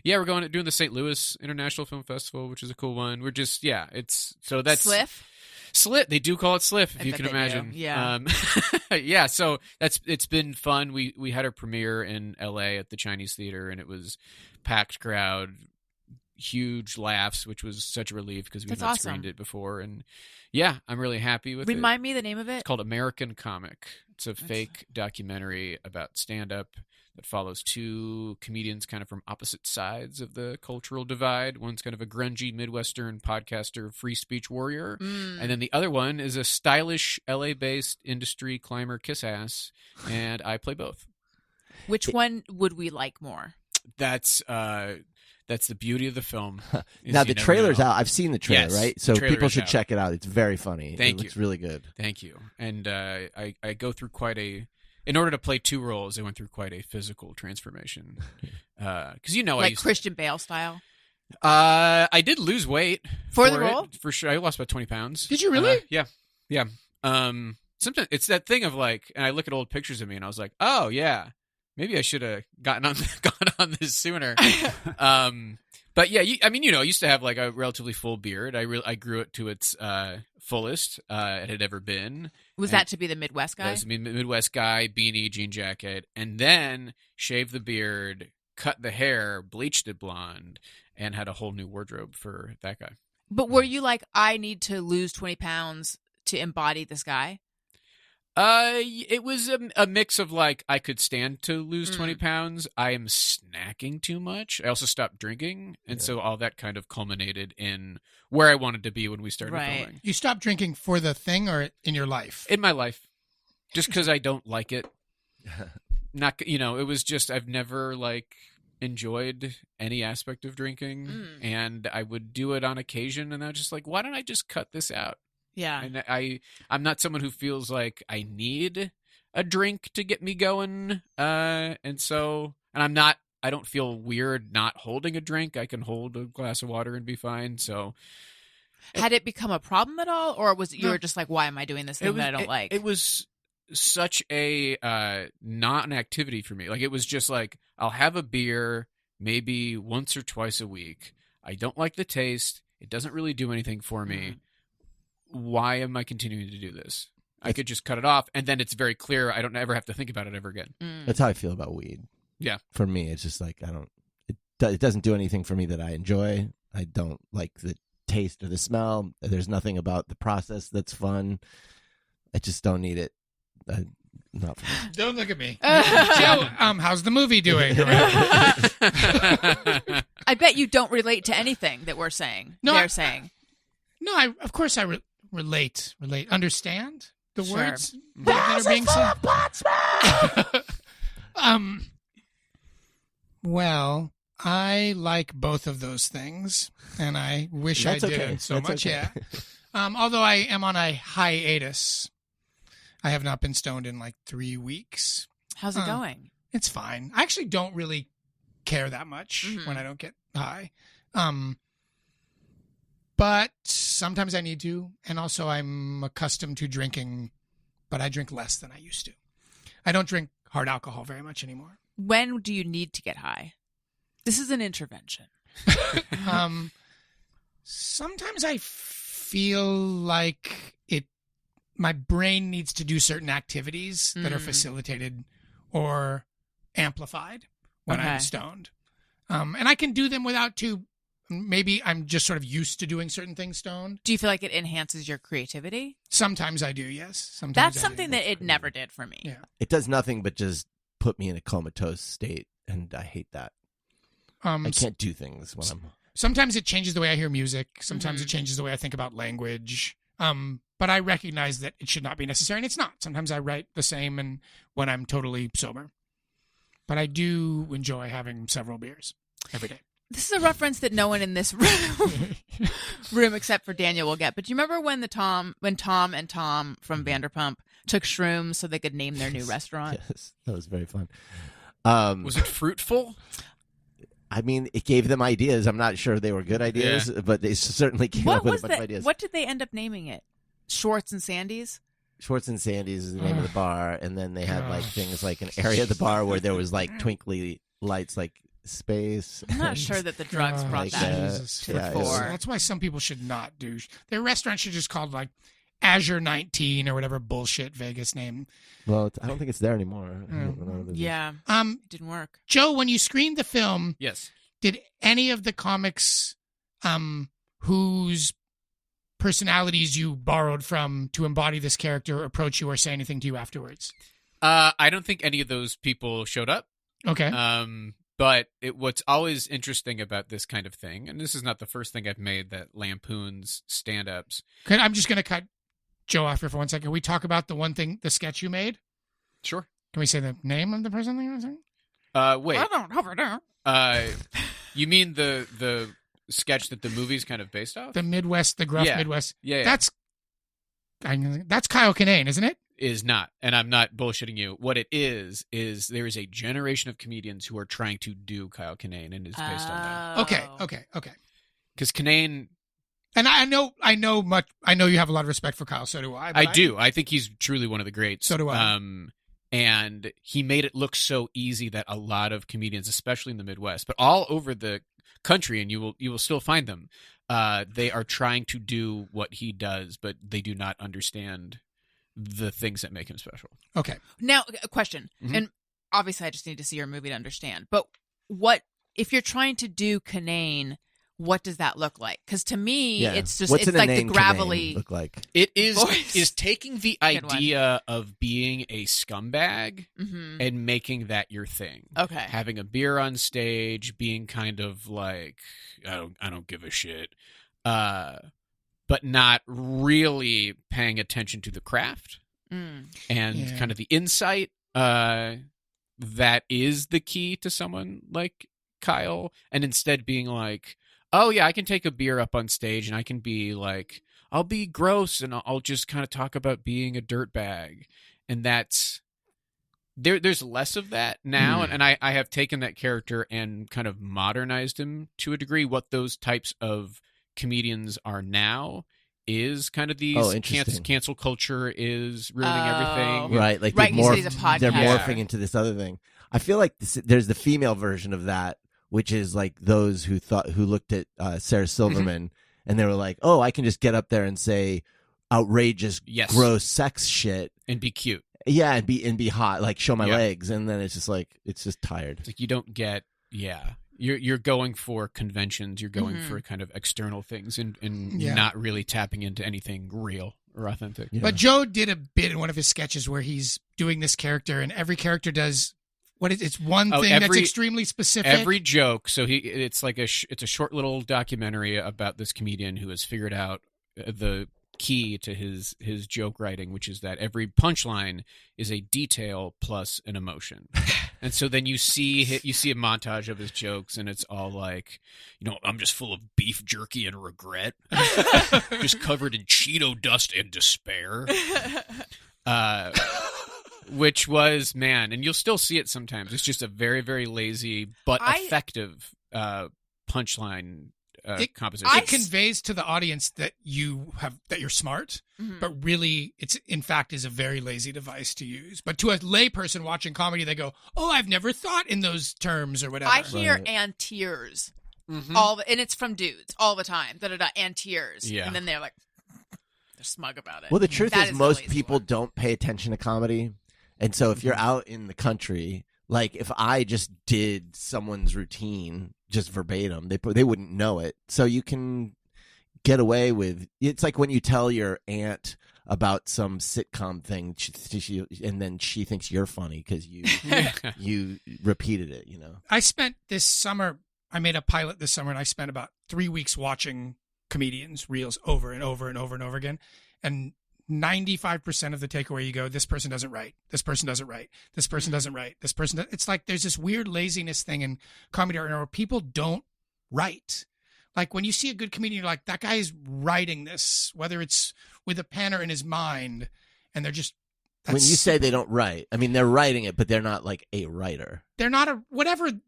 We're doing the St. Louis International Film Festival, which is a cool one. We're just that's Sliff? Slit. They do call it Sliff, if I you bet can they do. imagine. Yeah. Yeah. So it's been fun. We had our premiere in L.A. at the Chinese Theater, and it was packed crowd, huge laughs, which was such a relief because we've That's not awesome. screened it before. And yeah, I'm really happy with it. Remind me the name of it. It's called American Comic. It's a fake documentary about stand-up that follows two comedians kind of from opposite sides of the cultural divide. One's kind of a grungy Midwestern podcaster, free speech warrior. And then the other one is a stylish LA-based industry climber kiss-ass, and I play both. Which one would we like more? That's the beauty of the film. is Now you the never trailer's know. out. I've seen the trailer, Yes, right? the So trailer people is should out. check it out. It's very funny. Thank it looks you. really good. Thank you. And I go through in order to play two roles, I went through quite a physical transformation. Because I Like used Christian Bale style? I did lose weight For the it, role? for sure. I lost about 20 pounds. Did you really? Yeah. Sometimes it's that thing of like, and I look at old pictures of me, and I was like, oh yeah, maybe I should have gone on this sooner. But yeah, I used to have like a relatively full beard. I grew it to its fullest it had ever been. Was that to be the Midwest guy? That was Midwest guy, beanie, jean jacket, and then shaved the beard, cut the hair, bleached it blonde, and had a whole new wardrobe for that guy. But were you like, I need to lose 20 pounds to embody this guy? It was a mix of like, I could stand to lose 20 pounds. I am snacking too much. I also stopped drinking. And so all that kind of culminated in where I wanted to be when we started Right. filming. You stopped drinking for the thing or in your life? In my life. Just because I don't like it. Not, it was just, I've never like enjoyed any aspect of drinking. And I would do it on occasion. And I was just like, why don't I just cut this out? Yeah. And I'm not someone who feels like I need a drink to get me going. And I don't feel weird not holding a drink. I can hold a glass of water and be fine. So Had it become a problem at all, or was it you No. were just like, why am I doing this thing that I don't like? It was such a non-activity for me. Like, it was just like, I'll have a beer maybe once or twice a week. I don't like the taste. It doesn't really do anything for me. Why am I continuing to do this? I could just cut it off, and then it's very clear. I don't ever have to think about it ever again. That's how I feel about weed. Yeah. For me, it's just like it doesn't do anything for me that I enjoy. I don't like the taste or the smell. There's nothing about the process that's fun. I just don't need it. Not for me. Don't look at me. Joe, how's the movie doing? I bet you don't relate to anything that we're saying. No, They're saying. No, of course I relate. Understand the Sure. words that are being said. Well, I like both of those things, and I wish That's I did okay. so That's much. okay. Yeah. Although I am on a hiatus. I have not been stoned in like 3 weeks. How's it going? It's fine. I actually don't really care that much Mm-hmm. when I don't get high. But sometimes I need to, and also I'm accustomed to drinking, but I drink less than I used to. I don't drink hard alcohol very much anymore. When do you need to get high? This is an intervention. Sometimes I feel like my brain needs to do certain activities that are facilitated or amplified when Okay. I'm stoned. And I can do them without to. Maybe I'm just sort of used to doing certain things stoned. Do you feel like it enhances your creativity? Sometimes I do, yes. Sometimes That's I do. something that it never did for me. Yeah. It does nothing but just put me in a comatose state, and I hate that. I can't do things when I'm. Sometimes it changes the way I hear music. Sometimes it changes the way I think about language. But I recognize that it should not be necessary, and it's not. Sometimes I write the same and when I'm totally sober. But I do enjoy having several beers every day. This is a reference that no one in this room except for Daniel will get. But do you remember when Tom and Tom from Vanderpump took shrooms so they could name their new restaurant? Yes, that was very fun. Was it fruitful? I mean, it gave them ideas. I'm not sure they were good ideas, but they certainly came up with a bunch of ideas. What did they end up naming it? Schwartz and Sandy's? Schwartz and Sandy's is the name of the bar, and then they had like things like an area of the bar where there was like twinkly lights, like space. I'm not and- sure that the drugs brought like, that Jesus. to the yeah, fore. That's why some people should not do. Their restaurant should just called like Azure 19 or whatever bullshit Vegas name. Well, I don't think it's there anymore. Yeah, Um, it didn't work. Joe, when you screened the film, Yes. did any of the comics whose personalities you borrowed from to embody this character approach you or say anything to you afterwards? I don't think any of those people showed up. Okay. But what's always interesting about this kind of thing, and this is not the first thing I've made that lampoons stand-ups. I'm just going to cut Joe off here for 1 second. Can we talk about the sketch you made? Sure. Can we say the name of the person that you were saying? Wait. I don't hover down. You mean the sketch that the movie's kind of based off? The Midwest, the gruff Yeah. Midwest. Yeah. That's Kyle Kinane, isn't it? Is not, and I'm not bullshitting you. What it is there is a generation of comedians who are trying to do Kyle Kinane, and it's based on that. Okay. Because Kinane, And I know you have a lot of respect for Kyle. So do I. I but do. I think he's truly one of the greats. So do I. And he made it look so easy that a lot of comedians, especially in the Midwest, but all over the country, and you will still find them, they are trying to do what he does, but they do not understand the things that make him special. Okay. Now, a question, Mhm. and obviously I just need to see your movie to understand, but what, if you're trying to do Kinane, what does that look like? Because to me, Yeah. it's just, What's it's an like the inane gravelly. Kinane look like? It is Voice. taking the Good one. idea of being a scumbag Mhm. and making that your thing. Okay. Having a beer on stage, being kind of like, I don't give a shit, but not really paying attention to the craft Mm. and Yeah. kind of the insight that is the key to someone like Kyle, and instead being like, oh yeah, I can take a beer up on stage and I can be like, I'll be gross and I'll just kind of talk about being a dirtbag, and that's there's less of that now, and I have taken that character and kind of modernized him to a degree. What those types of comedians are now is kind of these cancel culture is ruining everything. Right, like Right, they're, you say he's a podcast. they're morphing into this other thing. I feel like there's the female version of that, which is like those who looked at Sarah Silverman and they were like, oh, I can just get up there and say outrageous, gross sex shit and be cute. Yeah, and be hot, like show my legs, and then it's just tired. It's like you don't get You're going for conventions. You're going for kind of external things and not really tapping into anything real or authentic. Yeah. But Joe did a bit in one of his sketches where he's doing this character, and every character does it's one thing that's extremely specific. Every joke. So it's like it's a short little documentary about this comedian who has figured out the key to his joke writing, which is that every punchline is a detail plus an emotion. And so then you see a montage of his jokes, and it's all like, I'm just full of beef jerky and regret, just covered in Cheeto dust and despair. Which was, man, and you'll still see it sometimes. It's just a very, very lazy but effective punchline composition. It conveys to the audience that you're smart, but really it's in fact is a very lazy device to use. But to a lay person watching comedy, they go, "Oh, I've never thought in those terms," or whatever. I hear and tears, and it's from dudes all the time. And tears, and then they're like, they're smug about it. Well, the truth is most people don't pay attention to comedy, and so if you're out in the country, like if I just did someone's routine just verbatim, they wouldn't know it. So you can get away with. It's like when you tell your aunt about some sitcom thing, and then she thinks you're funny because you repeated it. I spent this summer. I made a pilot this summer, and I spent about 3 weeks watching comedians' reels over and over and over and over again, and 95% of the takeaway you go, this person doesn't write. This person doesn't write. This person doesn't write. This person. It's like there's this weird laziness thing in comedy where people don't write. Like when you see a good comedian, you're like, that guy is writing this, whether it's with a pen or in his mind, and they're just. When you say they don't write, I mean they're writing it, but they're not like a writer. They're not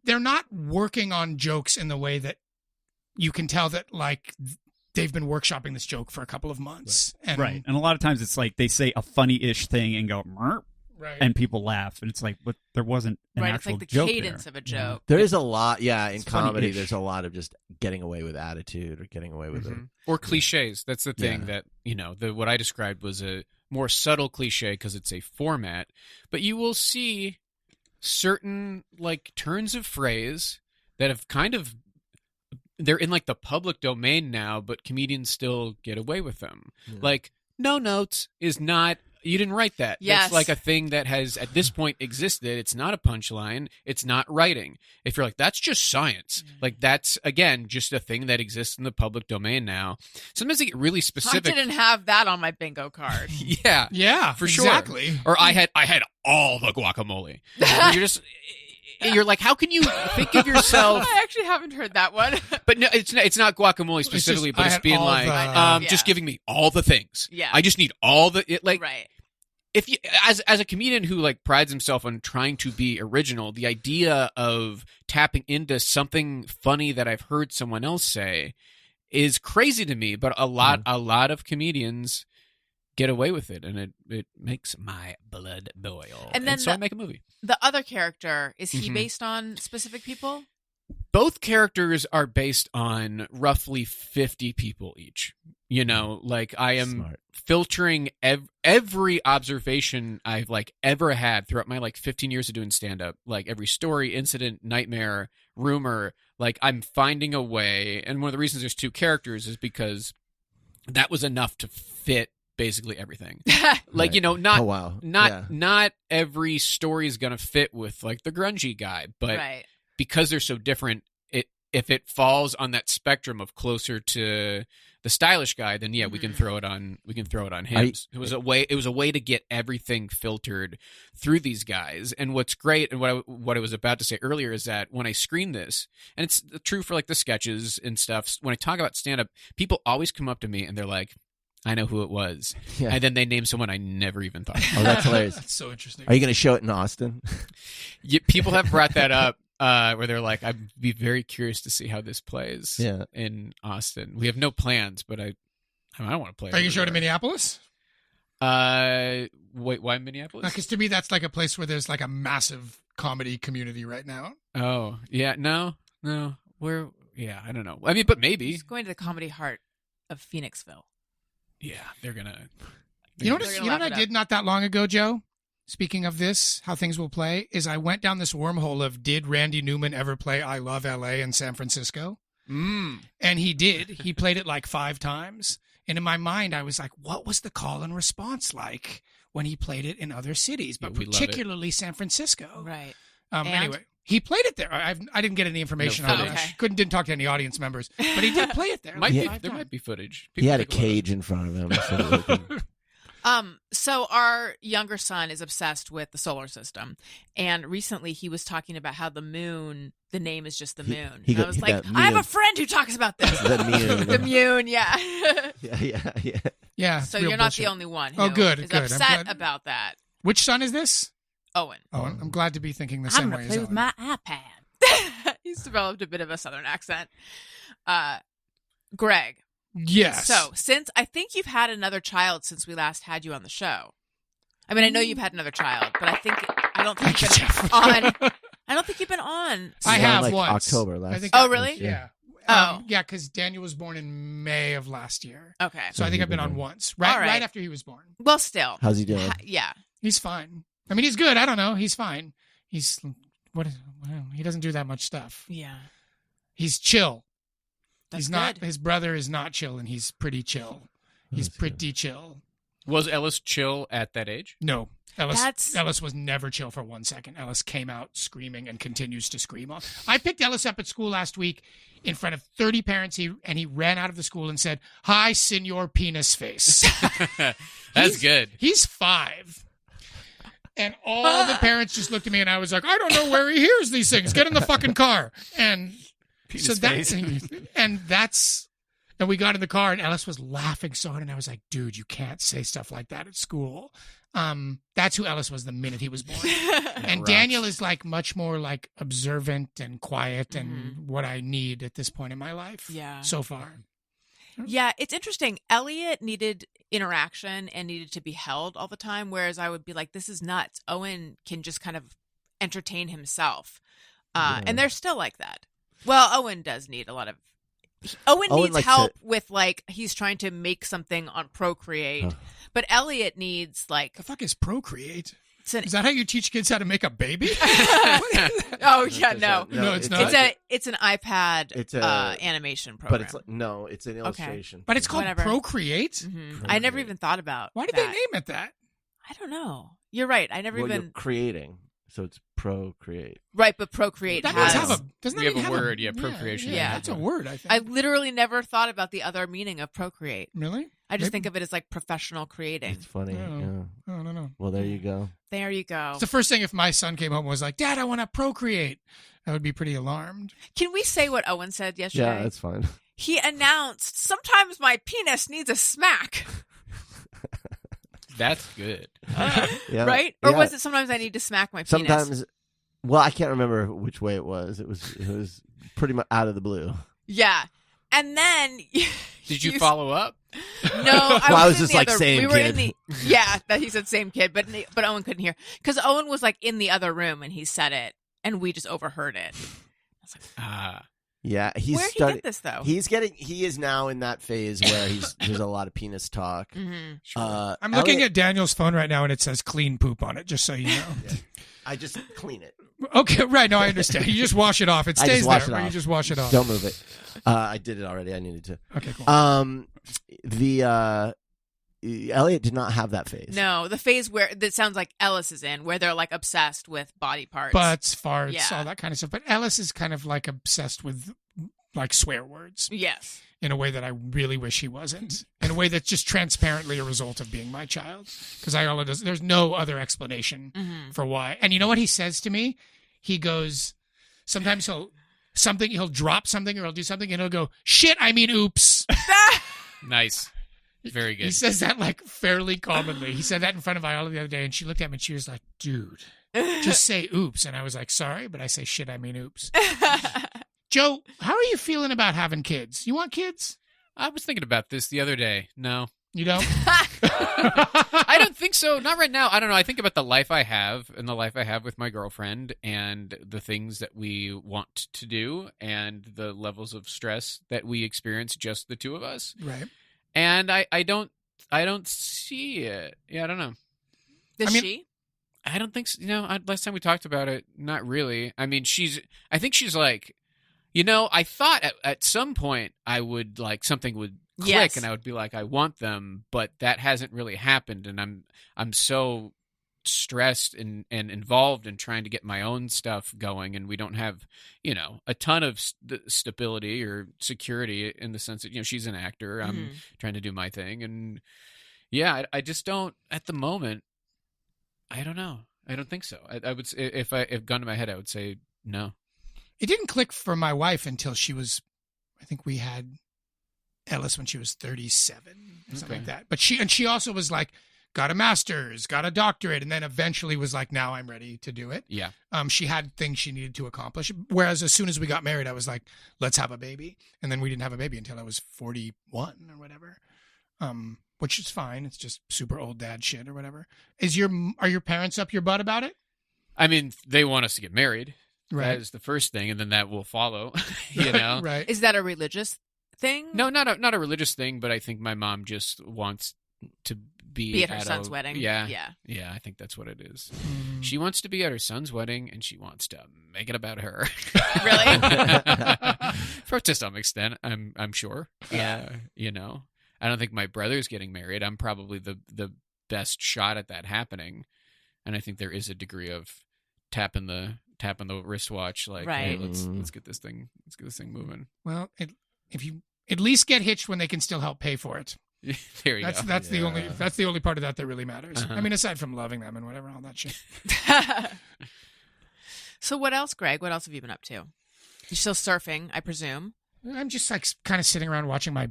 They're not working on jokes in the way that you can tell that like. They've been workshopping this joke for a couple of months. Right. And a lot of times it's like they say a funny-ish thing and go, Merp, and people laugh. And it's like, but there wasn't an actual joke. It's like the cadence of a joke. There is a lot, in comedy, there's a lot of just getting away with attitude or getting away with it. Or cliches. That's the thing that, what I described was a more subtle cliche because it's a format. But you will see certain, like, turns of phrase that have kind of they're in like the public domain now, but comedians still get away with them. Yeah. Like, no notes is not, you didn't write that. Yes. That's like a thing that has at this point existed. It's not a punchline. It's not writing. If you're like, that's just science. Like that's, again, just a thing that exists in the public domain now. Sometimes they get really specific. I didn't have that on my bingo card. Yeah, for sure. Exactly. Or I had all the guacamole. You're like, how can you think of yourself? I actually haven't heard that one. But no, it's not guacamole specifically, but it's being like, just giving me all the things. Yeah. I just need all the right. If you, as a comedian who like prides himself on trying to be original, the idea of tapping into something funny that I've heard someone else say is crazy to me. But a lot of comedians get away with it, and it makes my blood boil. And then so I make a movie. The other character, is he based on specific people? Both characters are based on roughly 50 people each. Like I am filtering every observation I've like ever had throughout my like 15 years of doing stand-up. Like every story, incident, nightmare, rumor, like I'm finding a way. And one of the reasons there's two characters is because that was enough to fit basically everything. Like, not every story is going to fit with like the grungy guy, but because they're so different, if it falls on that spectrum of closer to the stylish guy, then we can throw it on him. It was a way to get everything filtered through these guys. And what's great, and what I was about to say earlier, is that when I screen this, and it's true for like the sketches and stuff, when I talk about stand-up, people always come up to me and they're like, I know who it was. Yeah. And then they named someone I never even thought of. Oh, that's hilarious. That's so interesting. Are you going to show it in Austin? People have brought that up where they're like, I'd be very curious to see how this plays in Austin. We have no plans, but I want to play. Are you showing in Minneapolis? Wait, why Minneapolis? Because to me, that's like a place where there's like a massive comedy community right now. Oh, yeah. No. Yeah, I don't know. I mean, but maybe. He's going to the comedy heart of Phoenixville. Yeah, they're going to. You know They're what gonna laugh I it did not that long ago, Joe? Speaking of this, how things will play, is I went down this wormhole of, did Randy Newman ever play I Love L.A. in San Francisco? And he did. He played it like 5 times. And in my mind, I was like, what was the call and response like when he played it in other cities, but we love it. particularly San Francisco? Right. Anyway, he played it there. I didn't get any information No on it. footage. Didn't talk to any audience members, but he did play it there. like 5 There times. might be footage. He had a People take look. cage in front of him. So they can- So our younger son is obsessed with the solar system, and recently he was talking about how the moon, the name is just the moon. he And I got- was he like, got I have moon. a friend who talks about this. The moon. The moon, yeah. Yeah. Yeah. So it's real you're not bullshit. the only one who Oh, good, is good. I'm upset glad- about that. Which son is this? Owen. Oh, I'm glad to be thinking the I'm same going way to play as with Owen. my iPad. He's developed a bit of a southern accent. Greg. Yes. So, since I think you've had another child since we last had you on the show. I mean, I know you've had another child, but I don't think Thank you, you've been Jeff. on. I don't think you've been on. I Around, have like, once. October last. I think Oh, really? Yeah. Oh. Yeah, because Daniel was born in May of last year. Okay. So I think I've been on once. Right, All right. right after he was born. Well, still. How's he doing? Yeah. He's fine. I mean, he's good. I don't know. He's fine. Well, he doesn't do that much stuff. Yeah. He's chill. That's He's not. good. His brother is not chill, and he's pretty chill. He's That's good. pretty chill. Was Ellis chill at that age? No, That's- Ellis was never chill for 1 second. Ellis came out screaming and continues to scream. I picked Ellis up at school last week in front of 30 parents, and he ran out of the school and said, "Hi, Senor Penis Face." That's good. He's 5. And all the parents just looked at me, and I was like, I don't know where he hears these things. Get in the fucking car. And Penis that's, face. and we got in the car, and Ellis was laughing so hard, and I was like, dude, you can't say stuff like that at school. That's who Ellis was the minute he was born. And rocks. Daniel is like much more like observant and quiet and what I need at this point in my life. Yeah. So far. Yeah, it's interesting. Elliot needed interaction and needed to be held all the time, whereas I would be like, this is nuts. Owen can just kind of entertain himself. And they're still like that. Well, Owen does need a lot of... Owen needs likes help to- with, like, he's trying to make something on Procreate. Huh. But Elliot needs, like... The fuck is Procreate? It's an, Is that how you teach kids how to make a baby? oh, yeah, no. No, it's not. It's an iPad It's a- animation program. But it's like, no, it's an illustration. But it's called Whatever. Procreate? Mhm. I never even thought about Why did that. they name it that? I don't know. You're right. I never Well, even... you're creating, so it's procreate. Right, but Procreate That has... does have a doesn't We that have a mean word, yeah, procreation. Yeah. That's a word, I think. I literally never thought about the other meaning of Procreate. Really? I just Maybe- think of it as like professional creating. It's funny. Oh. Yeah. I don't know. Well, there you go. There you go. It's the first thing if my son came home and was like, Dad, I want to procreate. I would be pretty alarmed. Can we say what Owen said yesterday? Yeah, that's fine. He announced, sometimes my penis needs a smack. That's good. Yeah. Right? Or Yeah. was it sometimes I need to smack my penis? Sometimes, well, I can't remember which way it was. It was pretty much out of the blue. Yeah. And then... Did you follow up? No, Well, I was in just the like, other, same we were kid. in the yeah. That he said same kid, but Owen couldn't hear because Owen was like in the other room and he said it and we just overheard it. I was like, Ah. Yeah, he's where did he starting. get this though? He is now in that phase where there's a lot of penis talk. Mhm. I'm looking at Daniel's phone right now and it says clean poop on it, just so you know. I just clean it. Okay, right. No, I understand. You just wash it off. It I just stays wash there, it or you off. just wash it off. Don't move it. I did it already. I needed to. Okay, cool. Elliot did not have that phase. No, the phase where that sounds like Ellis is in, where they're like obsessed with body parts. Butts, farts, Yeah. all that kind of stuff. But Ellis is kind of like obsessed with like swear words Yes. in a way that I really wish he wasn't. In a way that's just transparently a result of being my child. Because there's no other explanation for why. And you know what he says to me? He goes, sometimes he'll drop something or he'll do something and he'll go, shit, I mean, oops. Nice. Very good. He says that like fairly commonly. He said that in front of Viola the other day, and she looked at me and she was like, dude, just say oops. And I was like, sorry, but I say shit, I mean oops. Joe, how are you feeling about having kids? You want kids? I was thinking about this the other day. No. You don't? I don't think so. Not right now. I don't know. I think about the life I have and the life I have with my girlfriend and the things that we want to do and the levels of stress that we experience, just the two of us. Right. And I don't see it. Yeah, I don't know. Does she? I don't think so. Last time we talked about it, not really. I mean, I think she's like, I thought at some point I would like something would click Yes. and I would be like, I want them, but that hasn't really happened. And I'm so stressed and involved in trying to get my own stuff going. And we don't have, a ton of stability or security in the sense that, she's an actor. I'm trying to do my thing. And yeah, I just don't at the moment. I don't know. I don't think so. I would say if gun to my head, I would say no. It didn't click for my wife until I think we had Ellis when she was 37 or something like that. But she also was like, got a master's, got a doctorate, and then eventually was like, now I'm ready to do it. Yeah. She had things she needed to accomplish. Whereas as soon as we got married, I was like, let's have a baby. And then we didn't have a baby until I was 41 or whatever. Which is fine. It's just super old dad shit or whatever. Are your parents up your butt about it? I mean, they want us to get married. Right. That is the first thing, and then that will follow. You know. Right. Is that a religious thing? No, not a religious thing, but I think my mom just wants to be at her son's wedding. Yeah. Yeah. I think that's what it is. She wants to be at her son's wedding, and she wants to make it about her. Really? To some extent, I'm sure. Yeah. I don't think my brother's getting married. I'm probably the best shot at that happening, and I think there is a degree of tapping the wristwatch, like, right. Hey, let's get this thing moving. Well, if you at least get hitched when they can still help pay for it. There you go. That's the only part of that really matters. I mean, aside from loving them and whatever, all that shit. So what else, Greg? What else have you been up to? You're still surfing, I presume. I'm just like kind of sitting around watching my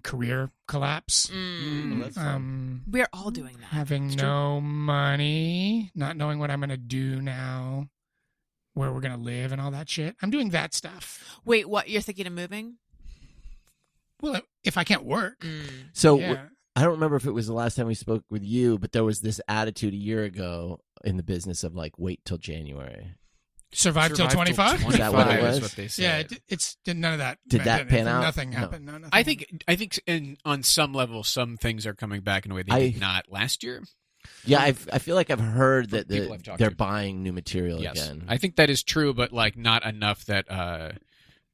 career collapse. We're all doing that. Having no money, not knowing what I'm going to do now, where we're going to live and all that shit. I'm doing that stuff. Wait, what? You're thinking of moving? Well, if I can't work. So Yeah. I don't remember if it was the last time we spoke with you, but there was this attitude a year ago in the business of like, wait till January. Survive till 25? Is that what it was? Is what they say. Yeah, it's none of that. Did that pan out? Nothing No. happened. No, nothing I think on some level, some things are coming back in a way they did not last year. Yeah, I feel like I've heard that people I've talked they're to. buying new material Yes, again. I think that is true, but like not enough that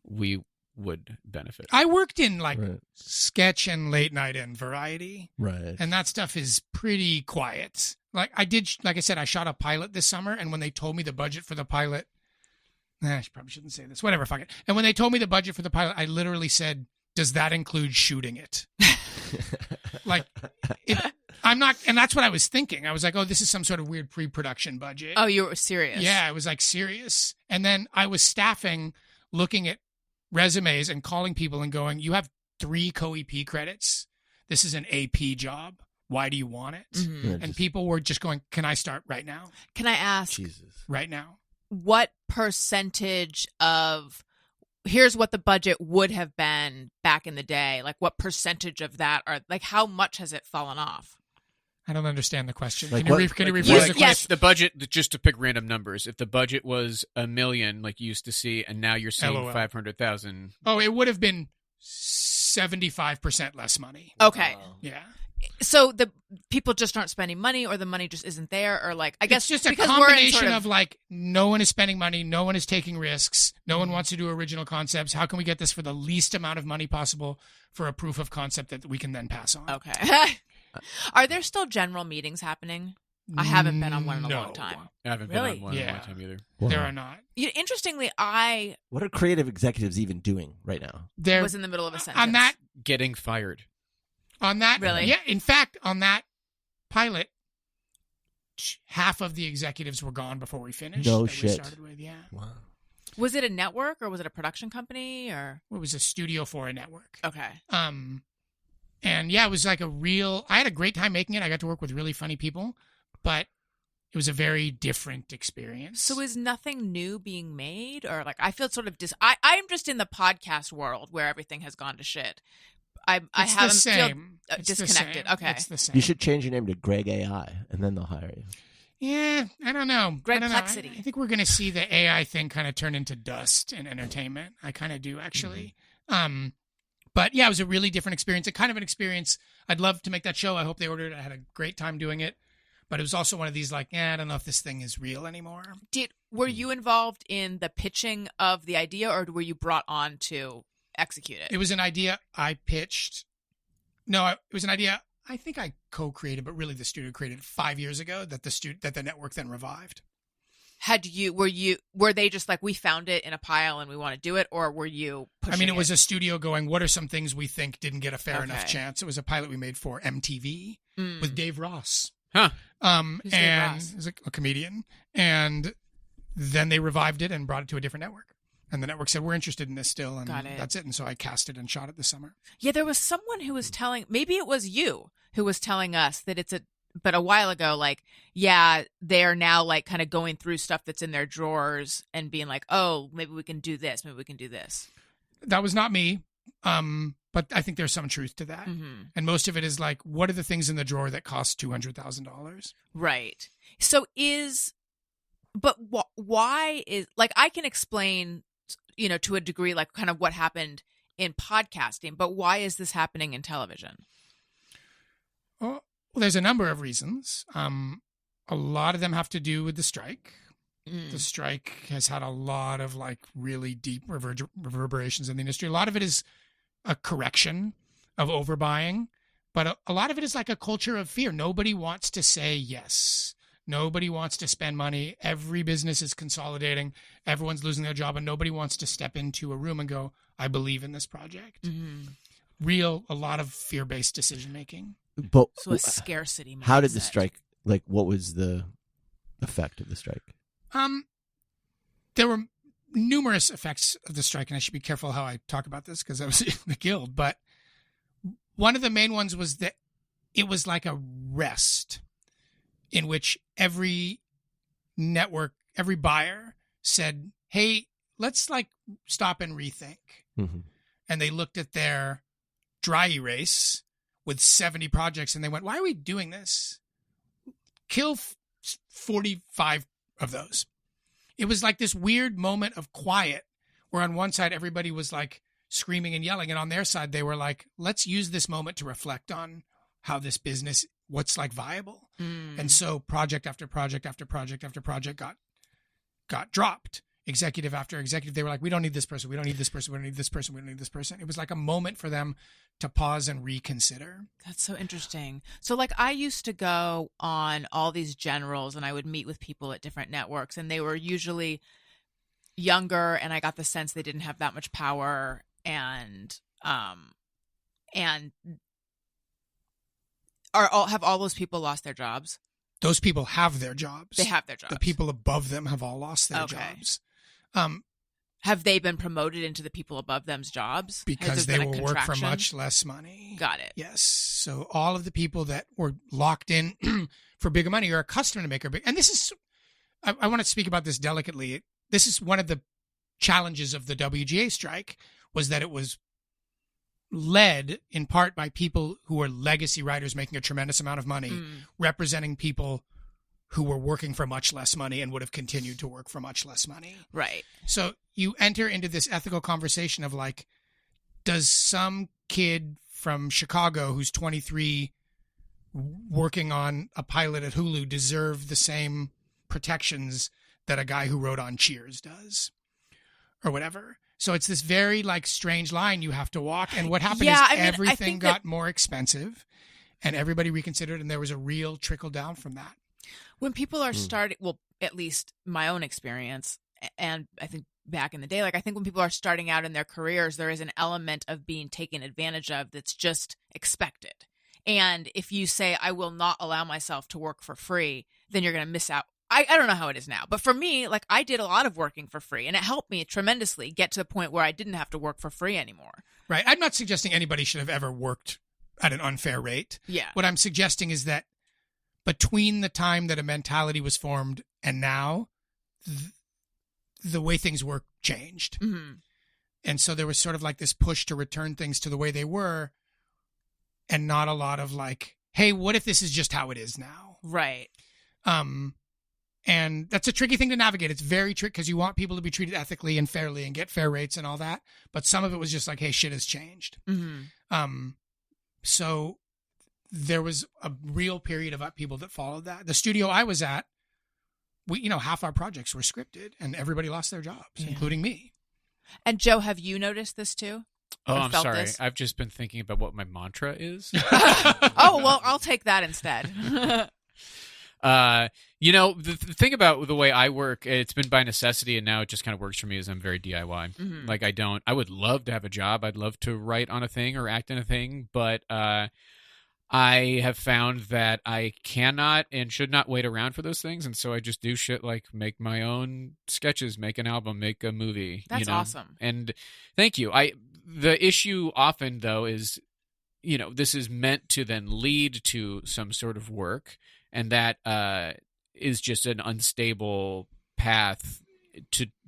we would benefit. I worked in like Right. sketch and late night and variety. Right. And that stuff is pretty quiet. Like I said, I shot a pilot this summer, and when they told me the budget for the pilot, I probably shouldn't say this. Whatever, fuck it. And when they told me the budget for the pilot, I literally said, "Does that include shooting it?" I'm not, and that's what I was thinking. I was like, "Oh, this is some sort of weird pre-production budget." Oh, you were serious? Yeah, I was like serious. And then I was staffing, looking at resumes and calling people and going, "You have 3 co-EP credits. This is an AP job. Why do you want it?" Mm-hmm. Yeah, And just- people were just going, "Can I start right now? Can I ask, Jesus. Right now?" what percentage of, here's what the budget would have been back in the day, like what percentage of that, are like, how much has it fallen off? I don't understand the question. Like Can you, what- can you like rephrase what- the Yes. question? The budget, just to pick random numbers, if the budget was $1 million, like you used to see, and now you're seeing LOL. 500,000. Oh, it would have been 75% less money. Okay. Yeah. So the people just aren't spending money, or the money just isn't there, or like, I guess It's just a because we're in combination sort of like, no one is spending money, no one is taking risks, no one wants to do original concepts. How can we get this for the least amount of money possible for a proof of concept that we can then pass on? Okay. Are there still general meetings happening? I haven't been on one in a long No. time. I haven't Really? been on one in a Yeah. long time either. There are not. Interestingly, What are creative executives even doing right now? There was in the middle of a sentence. Getting fired. on that Really? Yeah, in fact, on that pilot, half of the executives were gone before we finished. No that shit. We started with, yeah. Wow. Was it a network, or was it a production company, or? It was a studio for a network. Okay. And yeah, it was like I had a great time making it. I got to work with really funny people, but it was a very different experience. So is nothing new being made? Or like, I feel sort of I'm just in the podcast world where everything has gone to shit. I haven't feel disconnected. Okay. It's the same. You should change your name to Greg AI, and then they'll hire you. Yeah, I don't know. Gregplexity. I think we're going to see the AI thing kind of turn into dust in entertainment. I kind of do, actually. But yeah, it was a really different experience. Kind of an experience. I'd love to make that show. I hope they ordered it. I had a great time doing it. But it was also one of these like, I don't know if this thing is real anymore. Were you involved in the pitching of the idea, or were you brought on to execute it? It was an idea I pitched. No, it was an idea I think I co-created, but really the studio created 5 years ago that the network then revived. Were they just like, we found it in a pile and we want to do it, or were you pushing it was a studio going, what are some things we think didn't get a fair enough chance? It was a pilot we made for MTV with Dave Ross. Huh. Who's Dave Ross? He's a comedian. And then they revived it and brought it to a different network. And the network said, we're interested in this still. And that's it. And so I cast it and shot it this summer. Yeah, there was someone who was maybe it was you who was telling us that but a while ago, like, yeah, they're now like kind of going through stuff that's in their drawers and being like, oh, maybe we can do this. Maybe we can do this. That was not me. But I think there's some truth to that. Mm-hmm. And most of it is like, what are the things in the drawer that cost $200,000? Right. So why is, like, I can explain, to a degree, like kind of what happened in podcasting, but why is this happening in television? Well, there's a number of reasons. A lot of them have to do with the strike. The strike has had a lot of like really deep reverberations in the industry. A lot of it is a correction of overbuying, but a lot of it is like a culture of fear. Nobody wants to say yes. Nobody wants to spend money. Every business is consolidating. Everyone's losing their job, and nobody wants to step into a room and go, I believe in this project. Mm-hmm. A lot of fear-based decision-making. But so a scarcity mindset. How did the strike, like, what was the effect of the strike? There were numerous effects of the strike, and I should be careful how I talk about this because I was in the guild. But one of the main ones was that it was like a rest in which every network, every buyer said, hey, let's like stop and rethink. Mm-hmm. And they looked at their dry erase with 70 projects and they went, why are we doing this? Kill 45 of those. It was like this weird moment of quiet where on one side everybody was like screaming and yelling, and on their side they were like, let's use this moment to reflect on how this business, what's like viable. And so project after project after project after project got dropped. Executive after executive, they were like, we don't need this person, we don't need this person, we don't need this person, we don't need this person. It was like a moment for them to pause and reconsider. That's so interesting. So like I used to go on all these generals and I would meet with people at different networks, and they were usually younger, and I got the sense they didn't have that much power, and have all those people lost their jobs? Those people have their jobs. They have their jobs. The people above them have all lost their jobs. Have they been promoted into the people above them's jobs? Because they will work for much less money. Got it. Yes. So all of the people that were locked in for bigger money are accustomed to make big. And this is, I want to speak about this delicately. This is one of the challenges of the WGA strike, was that it was led in part by people who were legacy writers making a tremendous amount of money, representing people who were working for much less money and would have continued to work for much less money. Right. So you enter into this ethical conversation of like, does some kid from Chicago who's 23 working on a pilot at Hulu deserve the same protections that a guy who wrote on Cheers does or whatever? So it's this very like strange line you have to walk. And what happened is everything got more expensive and everybody reconsidered, and there was a real trickle down from that. When people are starting, well, at least my own experience, and I think back in the day, like I think when people are starting out in their careers, there is an element of being taken advantage of that's just expected. And if you say, I will not allow myself to work for free, then you're going to miss out. I don't know how it is now, but for me, like I did a lot of working for free, and it helped me tremendously get to the point where I didn't have to work for free anymore. Right. I'm not suggesting anybody should have ever worked at an unfair rate. Yeah. What I'm suggesting is that between the time that a mentality was formed and now, the way things work changed. Mm-hmm. And so there was sort of like this push to return things to the way they were, and not a lot of like, hey, what if this is just how it is now? Right. And that's a tricky thing to navigate. It's very tricky because you want people to be treated ethically and fairly and get fair rates and all that. But some of it was just like, hey, shit has changed. Mm-hmm. So there was a real period of people that followed that. The studio I was at, half our projects were scripted and everybody lost their jobs, including me. And Joe, have you noticed this too? Oh, Or I'm felt sorry. this? I've just been thinking about what my mantra is. Oh, well, I'll take that instead. The thing about the way I work, it's been by necessity, and now it just kind of works for me, is I'm very DIY. Mm-hmm. Like, I would love to have a job. I'd love to write on a thing or act in a thing, but I have found that I cannot and should not wait around for those things, and so I just do shit like make my own sketches, make an album, make a movie. That's awesome. And thank you. The issue often, though, is, this is meant to then lead to some sort of work, and that is just an unstable path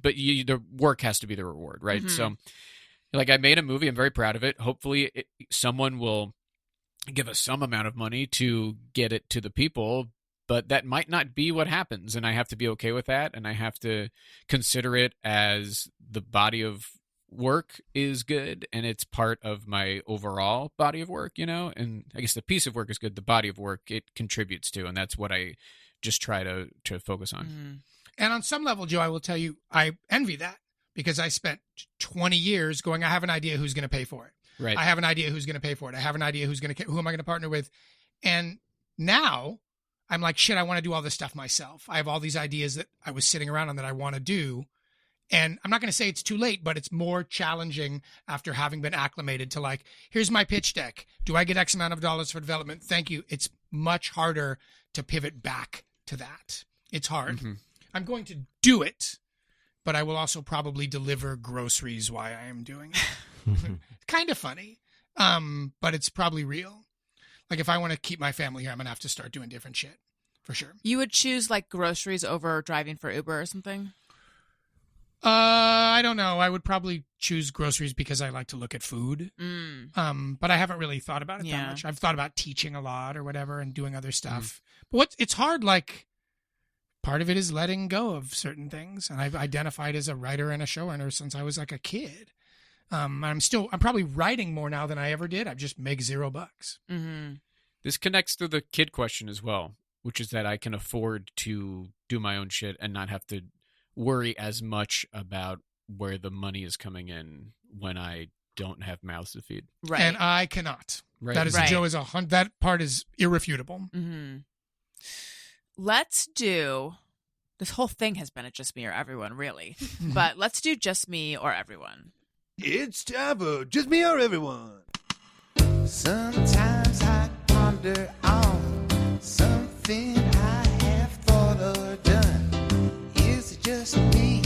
but the work has to be the reward, right? Mm-hmm. So, like, I made a movie. I'm very proud of it. Hopefully someone will give us some amount of money to get it to the people, but that might not be what happens, and I have to be okay with that, and I have to consider it as the body of work is good, and it's part of my overall body of work, and I guess the piece of work is good, the body of work it contributes to, and that's what I just try to focus on. Mm-hmm. And on some level, Joe, I will tell you, I envy that, because I spent 20 years going, I have an idea who's going to pay for it. Right. I have an idea who's going to pay for it. I have an idea who am I going to partner with? And now I'm like, shit, I want to do all this stuff myself. I have all these ideas that I was sitting around on that I want to do. And I'm not going to say it's too late, but it's more challenging after having been acclimated to, like, here's my pitch deck. Do I get X amount of dollars for development? Thank you. It's much harder to pivot back to that. It's hard. Mm-hmm. I'm going to do it, but I will also probably deliver groceries while I am doing it. Kind of funny, but it's probably real. Like, if I want to keep my family here, I'm going to have to start doing different shit, for sure. You would choose, like, groceries over driving for Uber or something? I don't know. I would probably choose groceries because I like to look at food. But I haven't really thought about it that much. I've thought about teaching a lot or whatever and doing other stuff. But it's hard, like, part of it is letting go of certain things. And I've identified as a writer and a showrunner since I was like a kid. I'm probably writing more now than I ever did. I just make $0. Mm-hmm. This connects to the kid question as well, which is that I can afford to do my own shit and not have to worry as much about where the money is coming in when I don't have mouths to feed. Right. And I cannot. Right. That is Right. Joe is that part is irrefutable. Mm-hmm. Let's do, this whole thing has been a Just Me or Everyone, really. But let's do Just Me or Everyone. It's time for Just Me or Everyone. Sometimes I ponder on something I have thought or done. Is it just me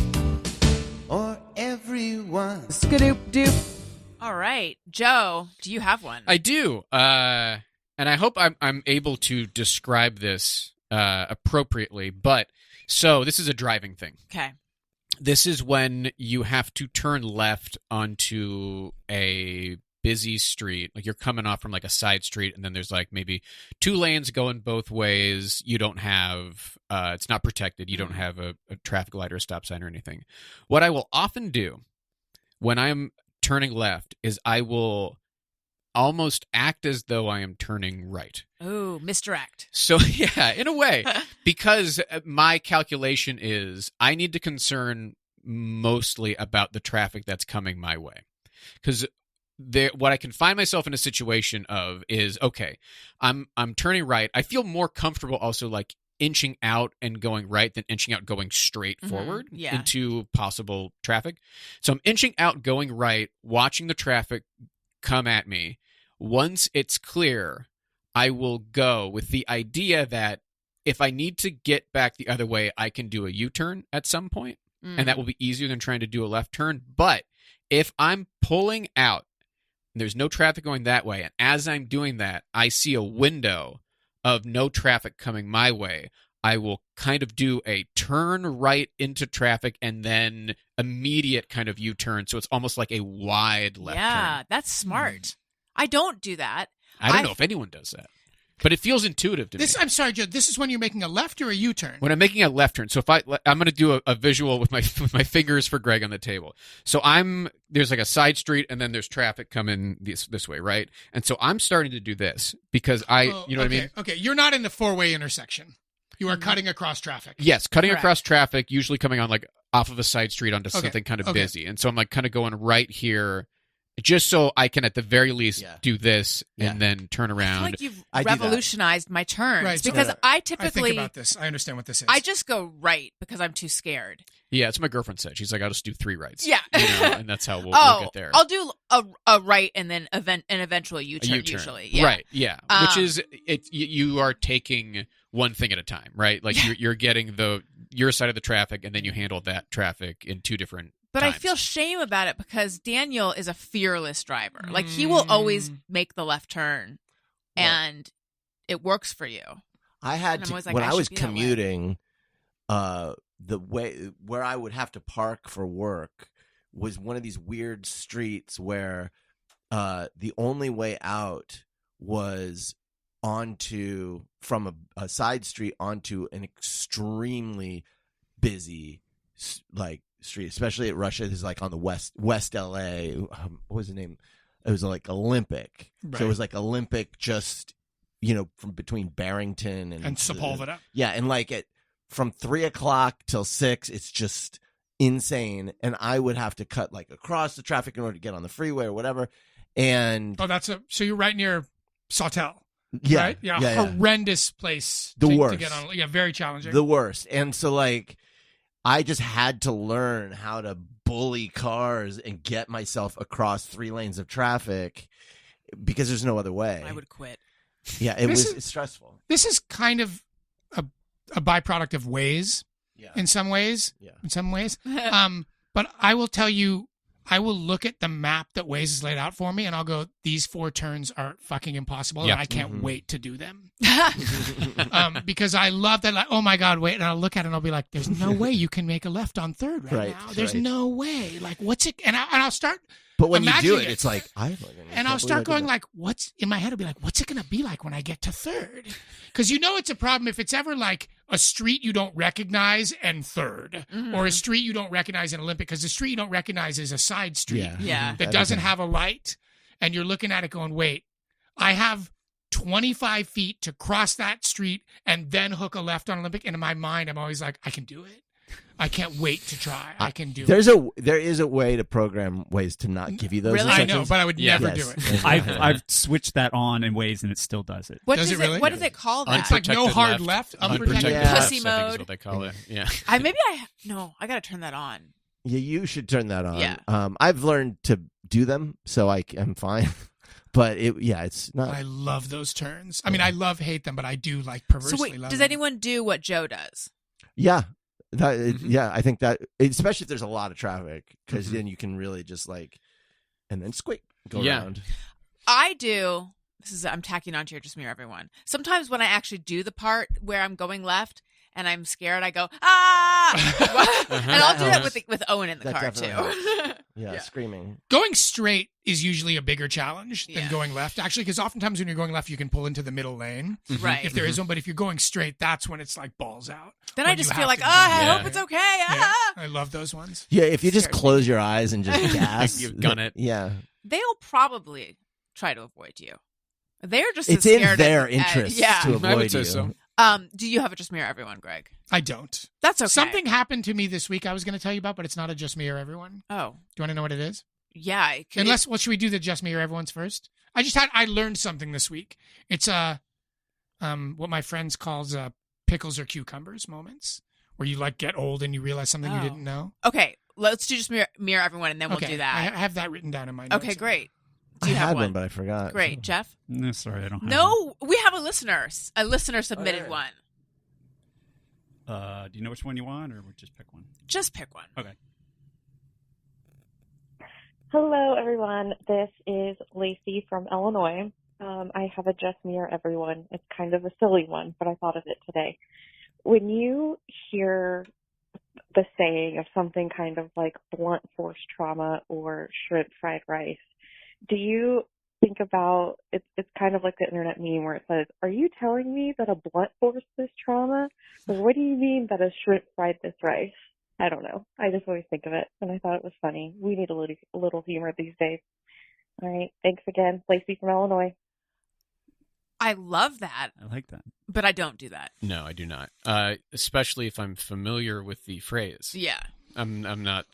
or everyone? Skadoop doop. All right. Joe, do you have one? I do. And I hope I'm able to describe this appropriately. But so this is a driving thing. Okay. This is when you have to turn left onto a busy street. Like, you're coming off from like a side street, and then there's like maybe 2 lanes going both ways. You don't have, it's not protected. You don't have a traffic light or a stop sign or anything. What I will often do when I'm turning left is I will almost act as though I am turning right. Ooh, misdirect. So, yeah, in a way, because my calculation is I need to concern mostly about the traffic that's coming my way. Because what I can find myself in a situation of is, okay, I'm turning right. I feel more comfortable also, like, inching out and going right than inching out going straight forward into possible traffic. So I'm inching out going right, watching the traffic come at me. Once it's clear, I will go with the idea that if I need to get back the other way, I can do a U-turn at some point, and that will be easier than trying to do a left turn. But if I'm pulling out There's no traffic going that way. And as I'm doing that, I see a window of no traffic coming my way. I will kind of do a turn right into traffic and then immediate kind of U-turn. So it's almost like a wide left turn. That's smart. I don't do that. I don't know if anyone does that. But it feels intuitive to me. I'm sorry, Joe. This is when you're making a left or a U-turn? When I'm making a left turn. So if I'm going to do a visual with my fingers for Greg on the table. So there's like a side street and then there's traffic coming this way, right? And so I'm starting to do this because you know what I mean? Okay, you're not in the four-way intersection. You are cutting across traffic. Yes, cutting across traffic, usually coming on like off of a side street onto something kind of busy. And so I'm like kind of going right here. Just so I can, at the very least, do this and then turn around. I feel like you've revolutionized my turns. Right, because I typically... I think about this. I understand what this is. I just go right because I'm too scared. Yeah, it's what my girlfriend said. She's like, I'll just do 3 rights. Yeah. And that's how we'll get there. I'll do a right and then an eventual U-turn usually. Yeah. Right, yeah. Which is, you are taking one thing at a time, right? Like you're getting your side of the traffic and then you handle that traffic in 2 different But times. I feel shame about it because Daniel is a fearless driver. Like, he will always make the left turn, and it works for you. I had to, when I was commuting, the way where I would have to park for work was one of these weird streets where the only way out was from a side street onto an extremely busy street, especially at Russia. This is like on the west LA. What was the name? It was like Olympic. Right. So it was like Olympic, just from between Barrington and Sepulveda. Yeah, and like from 3:00 till 6, it's just insane. And I would have to cut like across the traffic in order to get on the freeway or whatever. And so you're right near Sawtell. Yeah, right? Yeah, horrendous place. Worst. To get on. Yeah, very challenging. The worst. And so like, I just had to learn how to bully cars and get myself across 3 lanes of traffic because there's no other way. I would quit. Yeah, it's stressful. This is kind of a byproduct of Waze in some ways. Yeah. In some ways. But I will tell you, I will look at the map that Waze has laid out for me and I'll go, these 4 turns are fucking impossible and I can't wait to do them. Because I love that, like, oh my God, wait. And I'll look at it and I'll be like, there's no way you can make a left on 3rd right now. There's no way. Like, what's it? And I'll start. But when you do it, it's like, and I'll start going like, in my head, I'll be like, what's it going to be like when I get to 3rd? Because it's a problem if it's ever like a street you don't recognize and 3rd, or a street you don't recognize in Olympic, because the street you don't recognize is a side street that doesn't have a light. And you're looking at it going, wait, I have 25 feet to cross that street and then hook a left on Olympic. And in my mind, I'm always like, I can do it. I can't wait to try. I can do it. There is a way to program Waze to not give you those instructions. I know, but I would never do it. I've swited that on in Waze and it still does it. What does it call that? It's like no hard left. Unprotected pussy mode. I think is what they call it. Yeah. I got to turn that on. Yeah, you should turn that on. Yeah. I've learned to do them, so I'm fine. But it's not. I love those turns. I mean, I hate them, but I do like perversely love them. Does anyone do what Joe does? Yeah. I think that, especially if there's a lot of traffic, because then you can really just like, and then squeak, go around. I do. I'm tacking onto your Just Mirror Everyone. Sometimes when I actually do the part where I'm going left and I'm scared, I go, and I'll do that with Owen in the car too. Yeah, screaming. Going straight is usually a bigger challenge than going left, actually, because oftentimes when you're going left, you can pull into the middle lane. Right. If there is one, but if you're going straight, that's when it's like balls out. Then I just feel like, I hope it's okay. I love those ones. Yeah, if you just close your eyes and just gas. You've done it. Yeah. They'll probably try to avoid you. They're just it's in their interest to avoid you. So. Do you have a Just Mirror Everyone, Greg? I don't. That's okay. Something happened to me this week I was going to tell you about, but it's not a Just Mirror Everyone. Oh. Do you want to know what it is? Yeah. Should we do the Just Mirror Everyone's first? I learned something this week. It's what my friends calls pickles or cucumbers moments, where you like get old and you realize something you didn't know. Okay, let's do Just Mirror Everyone, and then we'll do that. I have that written down in my notes. Okay, great. I had one, but I forgot. Great, Jeff? No, sorry, I don't have No, we have a listener. A listener submitted one. Do you know which one you want, or just pick one? Just pick one. Okay. Hello, everyone. This is Lacey from Illinois. I have a just me or everyone. It's kind of a silly one, but I thought of it today. When you hear the saying of something kind of like blunt force trauma or shrimp fried rice, do you think about it's kind of like the internet meme where it says, "Are you telling me that a blunt force this trauma? Or what do you mean that a shrimp fried this rice?" I don't know. I just always think of it, and I thought it was funny. We need a little humor these days. All right. Thanks again. Lacey from Illinois. I love that, I like that. but I don't do that. No, I do not. Especially if I'm familiar with the phrase. Yeah. I'm not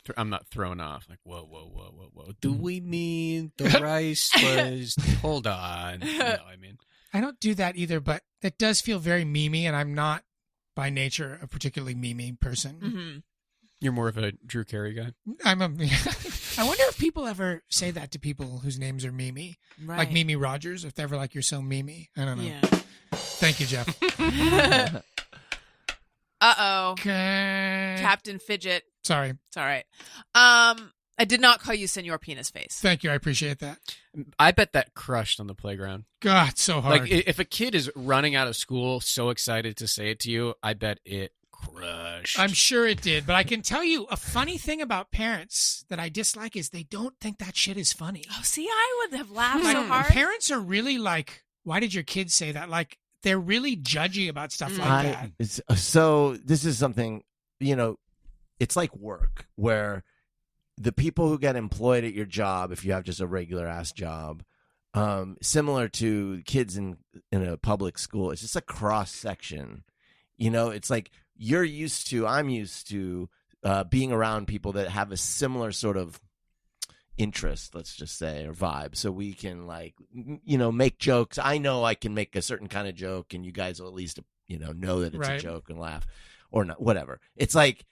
thrown off. Like, whoa. Do we mean the rice was? Hold on. No, I mean, I don't do that either, but it does feel very memey, and I'm not by nature a particularly memey person. Mm-hmm. you're more of a Drew Carey guy. I wonder if people ever say that to people whose names are Mimi, Right. like Mimi Rogers. If they're ever like, "You're so Mimi," I don't know. Yeah. Thank you, Jeff. Uh-oh. Okay. Captain Fidget. Sorry. It's all right. I did not call you Senor Penis Face. Thank you. I appreciate that. I bet that crushed on the playground. God, it's so hard. Like, if a kid is running out of school so excited to say it to you, I bet it crushed. I'm sure it did, but I can tell you a funny thing about parents that I dislike is they don't think that shit is funny. Oh, see, I would have laughed Like, so hard. parents are really like, "Why did your kids say that?" Like, they're really judgy about stuff like that. So this is something, it's like work where the people who get employed at your job, if you have just a regular ass job, similar to kids in a public school, it's just a cross section. It's like I'm used to being around people that have a similar sort of interest, let's just say, or vibe, so we can make jokes. I know I can make a certain kind of joke, and you guys will at least know that it's Right. a joke and laugh, or not, whatever. It's like,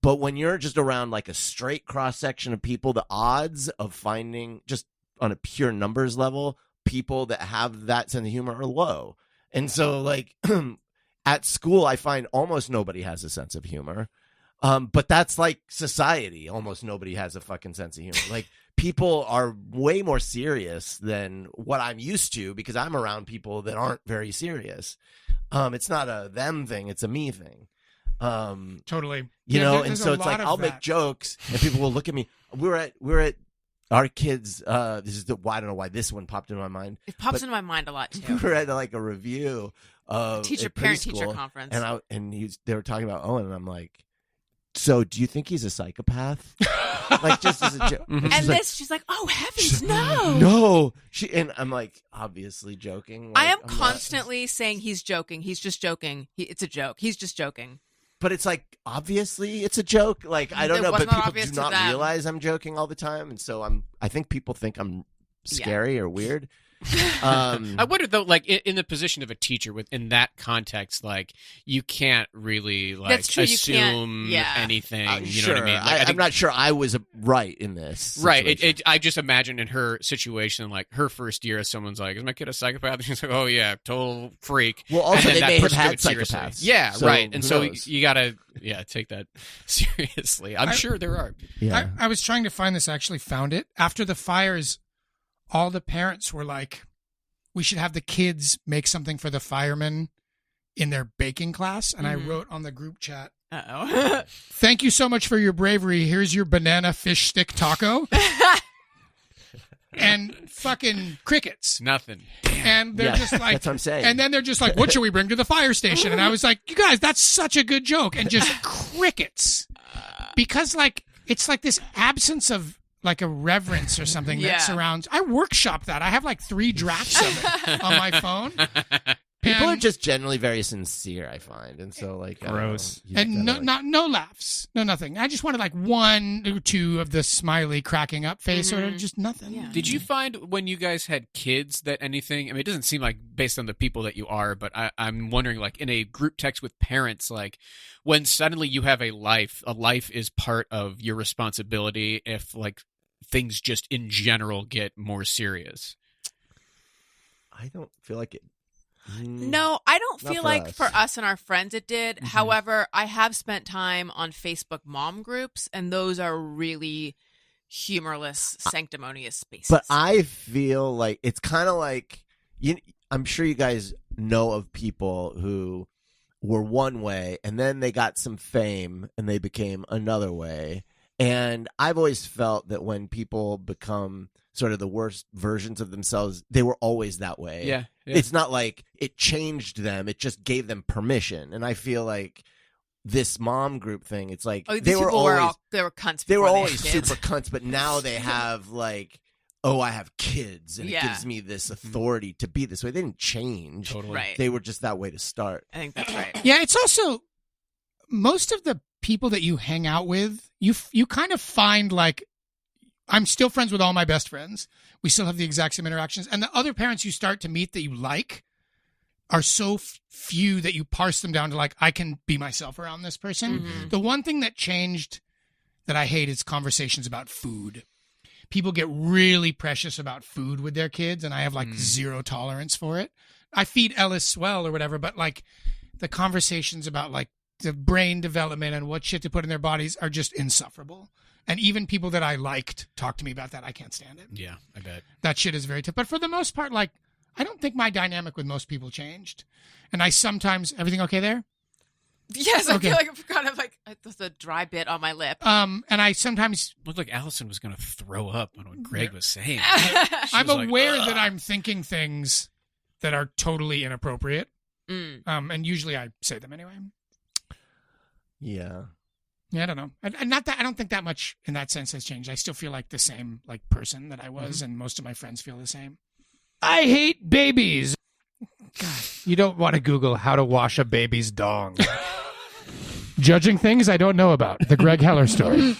but when you're just around like a straight cross section of people, the odds of finding, just on a pure numbers level, people that have that sense of humor are low. And so, like, at school, I find almost nobody has a sense of humor. But that's like society. Almost nobody has a fucking sense of humor. Like, people are way more serious than what I'm used to because I'm around people that aren't very serious. It's not a them thing. It's a me thing. Totally. And so it's like, I'll make jokes and people will look at me. We're at our kids. This is I don't know why this one popped into my mind. It pops into my mind a lot, too. We were at like a review of Parent-teacher conference. And they were talking about Owen, and I'm like, "So, do you think he's a psychopath?" Like, just as a joke. And she's like, "Oh heavens, no!" No, and I'm like, obviously joking. I am I'm constantly saying he's joking. He's just joking. It's a joke. He's just joking. but it's like, obviously, it's a joke. Like, I don't It know, was but not people obvious do to not them. realize I'm joking all the time, and so I think people think I'm scary or weird. I wonder though, like in the position of a teacher, in that context, like you can't really like That's true, you assume can't- yeah. anything. You Sure, know what I mean? Like, I I'm think- not sure I was right in this. Right. situation. I just imagine in her situation, like her first year, someone's like, "Is my kid a psychopath?" And she's like, "Oh yeah, total freak." Well, also, And then they that may have person had took it seriously. psychopaths. Yeah, So, right. And who so knows? you gotta, take that seriously. I'm sure there are. Yeah. I was trying to find this. I actually found it. After the fires, all the parents were like, "We should have the kids make something for the firemen in their baking class." And I wrote on the group chat, Uh-oh. "Thank you so much for your bravery. Here's your banana fish stick taco." And fucking crickets. Nothing. And they're Yeah, just like, that's what I'm saying. and then they're just like, "What should we bring to the fire station?" And I was like, "You guys, that's such a good joke." And just crickets. Because like, it's like this absence of like a reverence or something Yeah. that surrounds. I workshop that. I have like 3 drafts of it on my phone. People are And- just generally very sincere, I find, and so like, I don't know, Gross. you and gotta, no laughs, no nothing. I just wanted like 1 or 2 of the smiley cracking up face, or just nothing. Yeah. Did you find when you guys had kids that anything? I mean, it doesn't seem like based on the people that you are, but I'm wondering, like in a group text with parents, like when suddenly you have a life is part of your responsibility. If like things just in general get more serious. I don't feel like it. No, I don't Not feel for like us. for us and our friends it did. However, I have spent time on Facebook mom groups, and those are really humorless, sanctimonious spaces. But I feel like it's kind of like I'm sure you guys know of people who were one way and then they got some fame and they became another way. And I've always felt that when people become sort of the worst versions of themselves, they were always that way. Yeah. It's not like it changed them. It just gave them permission. And I feel like this mom group thing, it's like they were cunts. They were before always had kids. super cunts, but now they have like, oh, I have kids, and it Yeah. gives me this authority to be this way. They didn't change. Totally. Right. They were just that way to start. I think that's right. Yeah, it's also most of the people that you hang out with, you kind of find like, I'm still friends with all my best friends. We still have the exact same interactions. And the other parents you start to meet that you like are so few that you parse them down to like, I can be myself around this person. Mhm. The one thing that changed that I hate is conversations about food. People get really precious about food with their kids, and I have like zero tolerance for it. I feed Ellis well or whatever, but like the conversations about like the brain development and what shit to put in their bodies are just insufferable. And even people that I liked talk to me about that. I can't stand it. Yeah, I bet. That shit is very tough. But for the most part, like, I don't think my dynamic with most people changed. And I sometimes, everything okay there? Yes, I Okay. feel like I've kind of like there's a dry bit on my lip. And I sometimes, Looked like Allison was going to throw up on what Greg was saying. I'm was like, aware "Ugh." that I'm thinking things that are totally inappropriate. And usually I say them anyway. Yeah. Yeah, I don't know. And not that I don't think that much in that sense has changed. I still feel like the same like person that I was, and most of my friends feel the same. I hate babies. God, you don't want to Google how to wash a baby's dong. Judging things I don't know about. The Greg Heller story.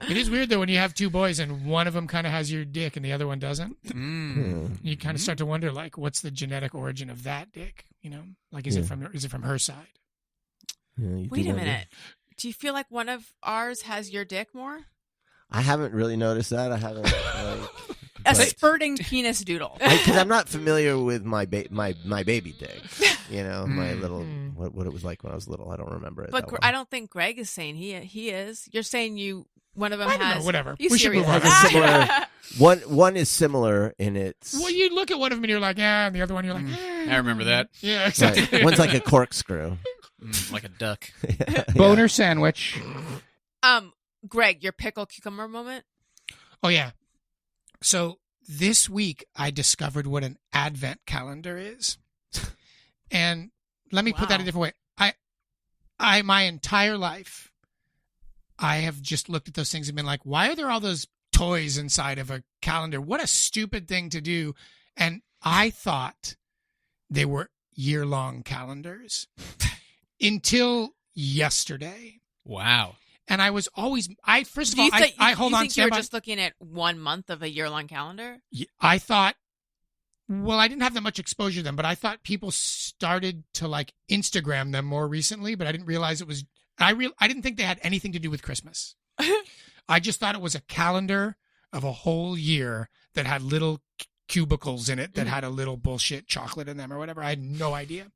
It is weird though when you have two boys and one of them kind of has your dick and the other one doesn't. You kind of start to wonder like, what's the genetic origin of that dick? You know, like is it from her side? Yeah, you Wait do a wonder. minute. Do you feel like one of ours has your dick more? I haven't really noticed that. I haven't like A but- spurting penis doodle. because I'm not familiar with my baby dick. You know, my little what it was like when I was little. I don't remember it. But that well. I don't think Greg is saying he is. You're saying one of them I don't has. know, whatever. You We should serious? move on. Has a similar one is similar in its Well, you look at one of them and you're like, yeah, and the other one you're like, I remember that. yeah, exactly. right. One's like a corkscrew. Like a duck. Boner sandwich. Greg, your pickle cucumber moment. Oh yeah. So this week I discovered what an advent calendar is, and let me put that a different way. I my entire life, I have just looked at those things and been like, why are there all those toys inside of a calendar? What a stupid thing to do. And I thought they were year-long calendars until yesterday. Wow. And I was always, first of Do all, you think, I hold you on. think you were stand by. just looking at 1 month of a year-long calendar? I thought, well, I didn't have that much exposure to them, but I thought people started to like Instagram them more recently, but I didn't realize it was, I didn't think they had anything to do with Christmas. I just thought it was a calendar of a whole year that had little cubicles in it that had a little bullshit chocolate in them or whatever. I had no idea.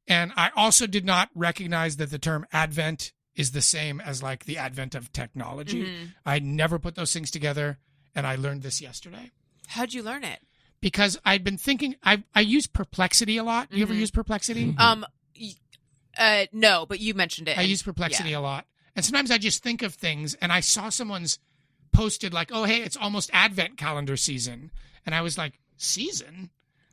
And I also did not recognize that the term Advent is the same as like the advent of technology. I never put those things together, and I learned this yesterday. How'd you learn it? Because I'd been thinking, I use Perplexity a lot. You ever use Perplexity? No, but you mentioned it. I use Perplexity a lot. And sometimes I just think of things, and I saw someone's posted like, oh, hey, it's almost Advent calendar season. And I was like, season?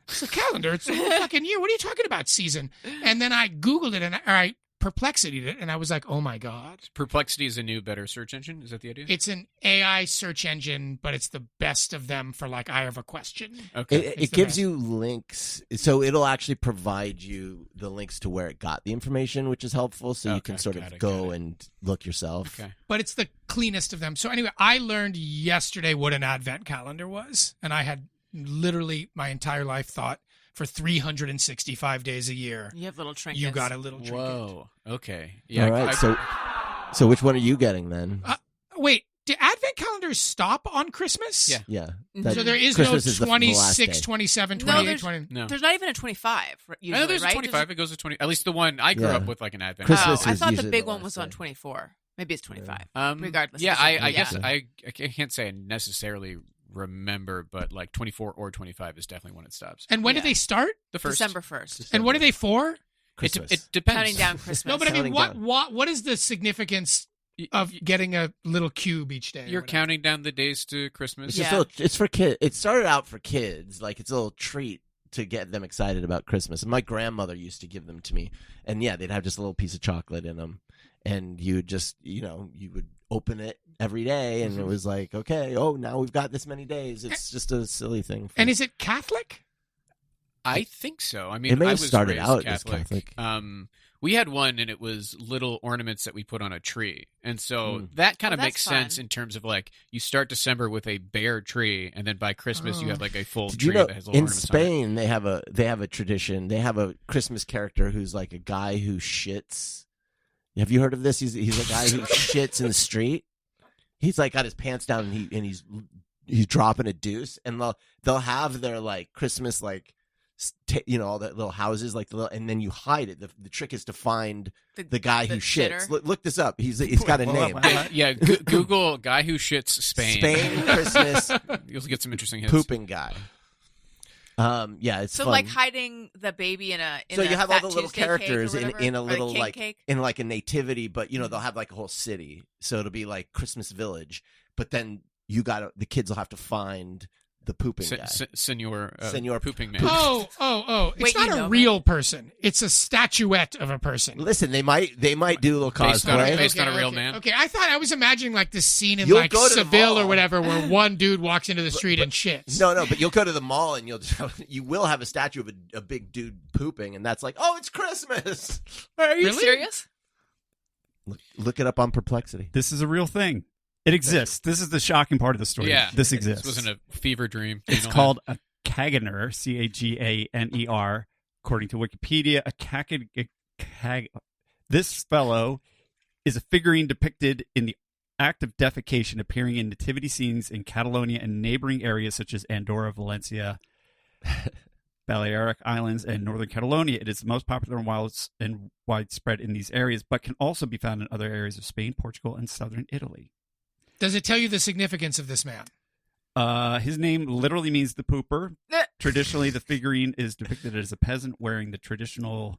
It's a calendar. It's a whole fucking year. What are you talking about, season? And then I Googled it, and I Perplexity'd it, and I was like, oh, my God. Perplexity is a new, better search engine? Is that the idea? It's an AI search engine, but it's the best of them for like, I have a question. Okay. It gives you links, so it'll actually provide you the links to where it got the information, which is helpful. So you can sort of go and look yourself. Okay. But it's the cleanest of them. So anyway, I learned yesterday what an advent calendar was, and I had literally my entire life thought for 365 days a year, You have little trinkets. you got a little trinket. Whoa. Okay. Yeah. All right. So which one are you getting then? Wait, do advent calendars stop on Christmas? Yeah. Yeah. So there is Christmas no is the 26, day. 27, No, 28, there's, 20. No. there's not even a 25 I usually, know there's right? a 25. It goes to 20. At least the one I grew Yeah. up with, like an Advent. Christmas I is thought the usually big the one last was on day. 24. Maybe it's 25. Um, Regardless. Yeah, it's- I guess I can't say I necessarily remember, but like 24 or 25 is definitely when it stops. And when Yeah. do they start? The first. December 1st. And what are they for? Christmas. It depends. Counting down Christmas. No, but I mean, Counting what is the significance of getting a little cube each day? or You're whatever? counting down the days to Christmas. It's Yeah. just a little, it's for kids. It started out for kids, like it's a little treat to get them excited about Christmas. And my grandmother used to give them to me, and yeah, they'd have just a little piece of chocolate in them, and you would just, you would open it every day, and it was like, okay, oh, now we've got this many days. It's just a silly thing. And is it Catholic? I think so. I mean, It may I have was started raised out as Catholic. Catholic. We had one, and it was little ornaments that we put on a tree, and so that kind of that's makes sense fun. in terms of like you start December with a bare tree, and then by Christmas you have like a full Did tree you know that has little in ornaments on it. Spain they have a tradition. They have a Christmas character who's like a guy who shits. Have you heard of this? He's a guy who shits in the street. He's like got his pants down and he's dropping a deuce, and they'll have their like Christmas like all that little houses like and then you hide it. The trick is to find the guy who shits. shitter? Look this up. He's got a name. Yeah, Google guy who shits Spain. Spain Christmas You'll get some interesting hits. pooping guy. Yeah, it's So fun. like hiding the baby in So a you have all Fat the little Tuesday cake or characters in whatever? a Or the little king like cake? in like a nativity, but they'll have like a whole city. So it'll be like Christmas Village, but then the kids will have to find the pooping guy. Senor Senor pooping man. Oh! It's Wait, not you a know, real person. It's a statuette of a person. Listen, they might do a little Based on- cosplay. based on a real man. Okay, I was imagining like this scene in You'll like go to the Seville or mall. whatever, where one dude walks into the street and shits. No, but you'll go to the mall and you will have a statue of a big dude pooping, and that's like, oh, it's Christmas. Are you Really? serious? Look it up on Perplexity. This is a real thing. It exists. This is the shocking part of the story. Yeah, This exists. This wasn't a fever dream. It's called a Caganer, Caganer, according to Wikipedia. This fellow is a figurine depicted in the act of defecation, appearing in nativity scenes in Catalonia and neighboring areas such as Andorra, Valencia, Balearic Islands, and northern Catalonia. It is the most popular and widespread in these areas, but can also be found in other areas of Spain, Portugal, and southern Italy. Does it tell you the significance of this man? His name literally means the pooper. Eh. Traditionally, the figurine is depicted as a peasant wearing the traditional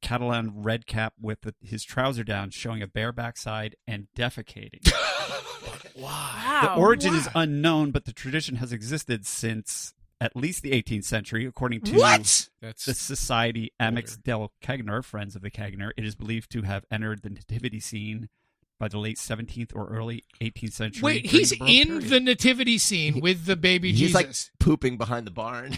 Catalan red cap with his trouser down, showing a bare backside and defecating. Wow. The origin is unknown, but the tradition has existed since at least the 18th century, according to What? That's the Society Amix del Caganer, Friends of the Caganer. It is believed to have entered the nativity scene by the late 17th or early 18th century. Wait, during he's the Baroque in period. the nativity scene with the baby He's Jesus. like pooping behind the barn.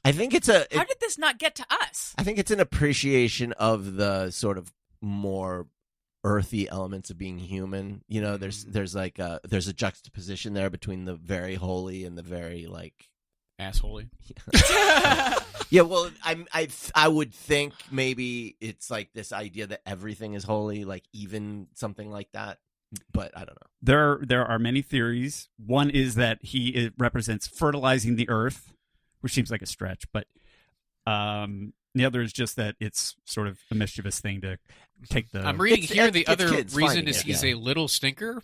I think it's How did this not get to us? I think it's an appreciation of the sort of more earthy elements of being human. There's like there's a juxtaposition there between the very holy and the very like assholey. Yeah, well, I would think maybe it's like this idea that everything is holy, like even something like that. But I don't know. There are many theories. One is that it represents fertilizing the earth, which seems like a stretch, but the other is just that it's sort of a mischievous thing to take the. I'm reading here the it's other kids reason finding is it, he's yeah. a little stinker.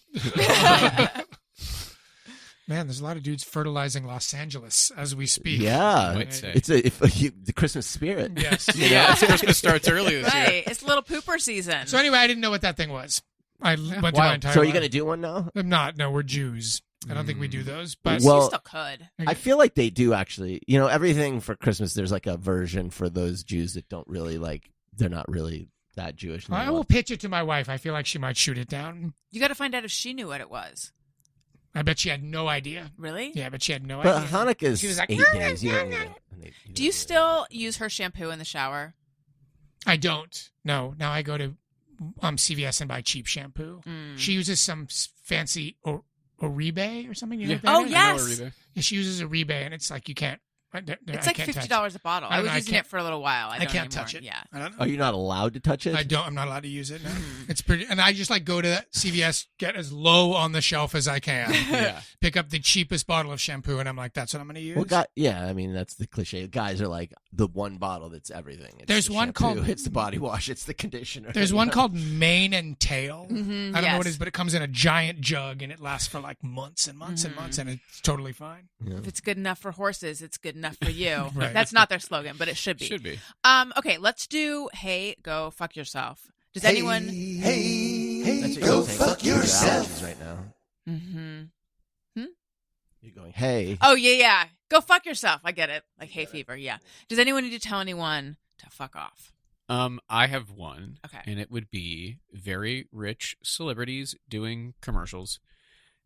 Man, there's a lot of dudes fertilizing Los Angeles as we speak. Yeah, might say. it's the Christmas spirit. Yes. Yeah, Christmas starts early this year. Right. It's little pooper season. So anyway, I didn't know what that thing was. I went to Wow. my entire So are you life. going to do one now? I'm not. No, we're Jews. I don't think we do those. But you Well- still could. I feel like they do actually. Everything for Christmas, there's like a version for those Jews that don't really they're not really that Jewish. I will pitch it to my wife. I feel like she might shoot it down. You got to find out if she knew what it was. I bet she had no idea. Really? Yeah, but she had no But idea. Hanukkah is She was like, 8 days. You don't need it. Do you still use her shampoo in the shower? I don't. No. Now I go to CVS and buy cheap shampoo. Mm. She uses some fancy Oribe or something. You know what that Oh, is? yeah. I know Yes. Ariba. Yeah, she uses Oribe, and it's like you can't It's like $50 a bottle. I was using it for a little while. I can't touch it. Yeah. I don't know. Are you not allowed to touch it? I'm not allowed to use it. No. It's pretty, and I just like go to CVS, get as low on the shelf as I can. Yeah. Pick up the cheapest bottle of shampoo, and I'm like, that's what I'm going to use. Well, I mean, that's the cliche. Guys are like the one bottle that's everything. It's There's the one shampoo, called- it's the body wash, it's the conditioner. There's one called Mane and Tail. Mm-hmm, I don't know what it is, but it comes in a giant jug, and it lasts for like months and months and months, and it's totally fine. Yeah. If it's good enough for horses, it's good enough for you. Right. That's not their slogan, but it should be. Should be. Okay, let's do Hey, Go Fuck Yourself. Does anyone... That's what go you're saying. fuck Your yourself. allergies right now. Mm-hmm. You're going, hey. Oh, yeah. Go fuck yourself. I get it. Like hay fever, yeah. Does anyone need to tell anyone to fuck off? I have one. Okay. And it would be very rich celebrities doing commercials.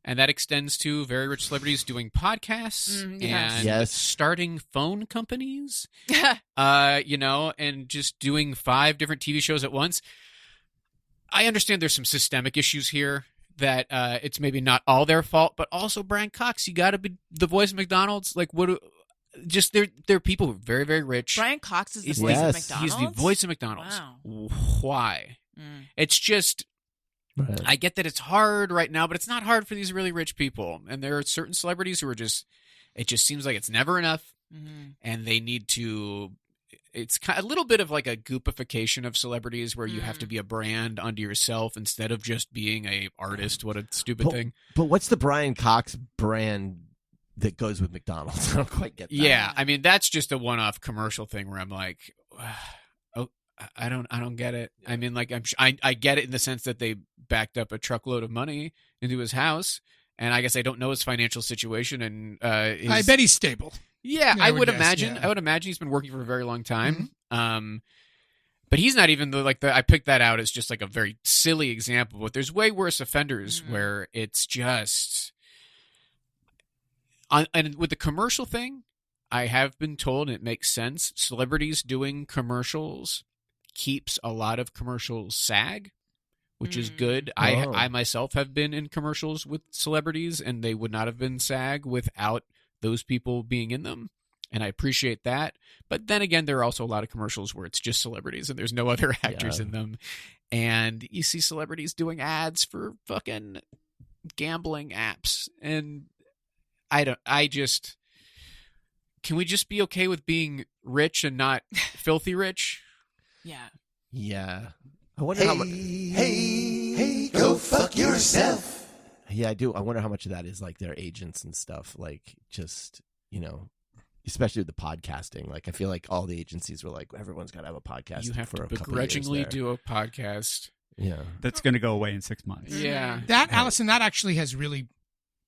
And that extends to very rich celebrities doing podcasts and starting phone companies, and just doing 5 different TV shows at once. I understand there's some systemic issues here that it's maybe not all their fault, but also Brian Cox, you got to be the voice of McDonald's. Like, they're people who are very, very rich. Brian Cox is the voice of McDonald's? He's the voice of McDonald's. Wow. Why? It's just... Right. I get that it's hard right now, but it's not hard for these really rich people. And there are certain celebrities who are it just seems like it's never enough. Mm-hmm. And they need to, it's kind of a little bit of like a goopification of celebrities where you have to be a brand unto yourself instead of just being a artist. What a stupid thing. But what's the Brian Cox brand that goes with McDonald's? I don't quite get that. Yeah. I mean, that's just a one-off commercial thing where I'm like, I don't get it. I mean, like I get it in the sense that they backed up a truckload of money into his house, and I guess I don't know his financial situation. And I bet he's stable. Yeah, I I would would guess, imagine. yeah. I would imagine he's been working for a very long time. But he's not even I picked that out as just like a very silly example. But there's way worse offenders where it's just. And with the commercial thing, I have been told, and it makes sense. Celebrities doing commercials keeps a lot of commercials SAG, which is good. I myself have been in commercials with celebrities, and they would not have been SAG without those people being in them. And I appreciate that. But then again, there are also a lot of commercials where it's just celebrities and there's no other actors in them. And you see celebrities doing ads for fucking gambling apps. And can we just be okay with being rich and not filthy rich? Yeah. Yeah. I wonder how much. Hey, go fuck yourself. Yeah, I do. I wonder how much of that is like their agents and stuff. Like, just, especially with the podcasting. Like, I feel like all the agencies were like, everyone's got to have a podcast. You have for to a couple begrudgingly years there. do a podcast. Yeah. That's going to go away in 6 months. Yeah. That, Alison, that actually has really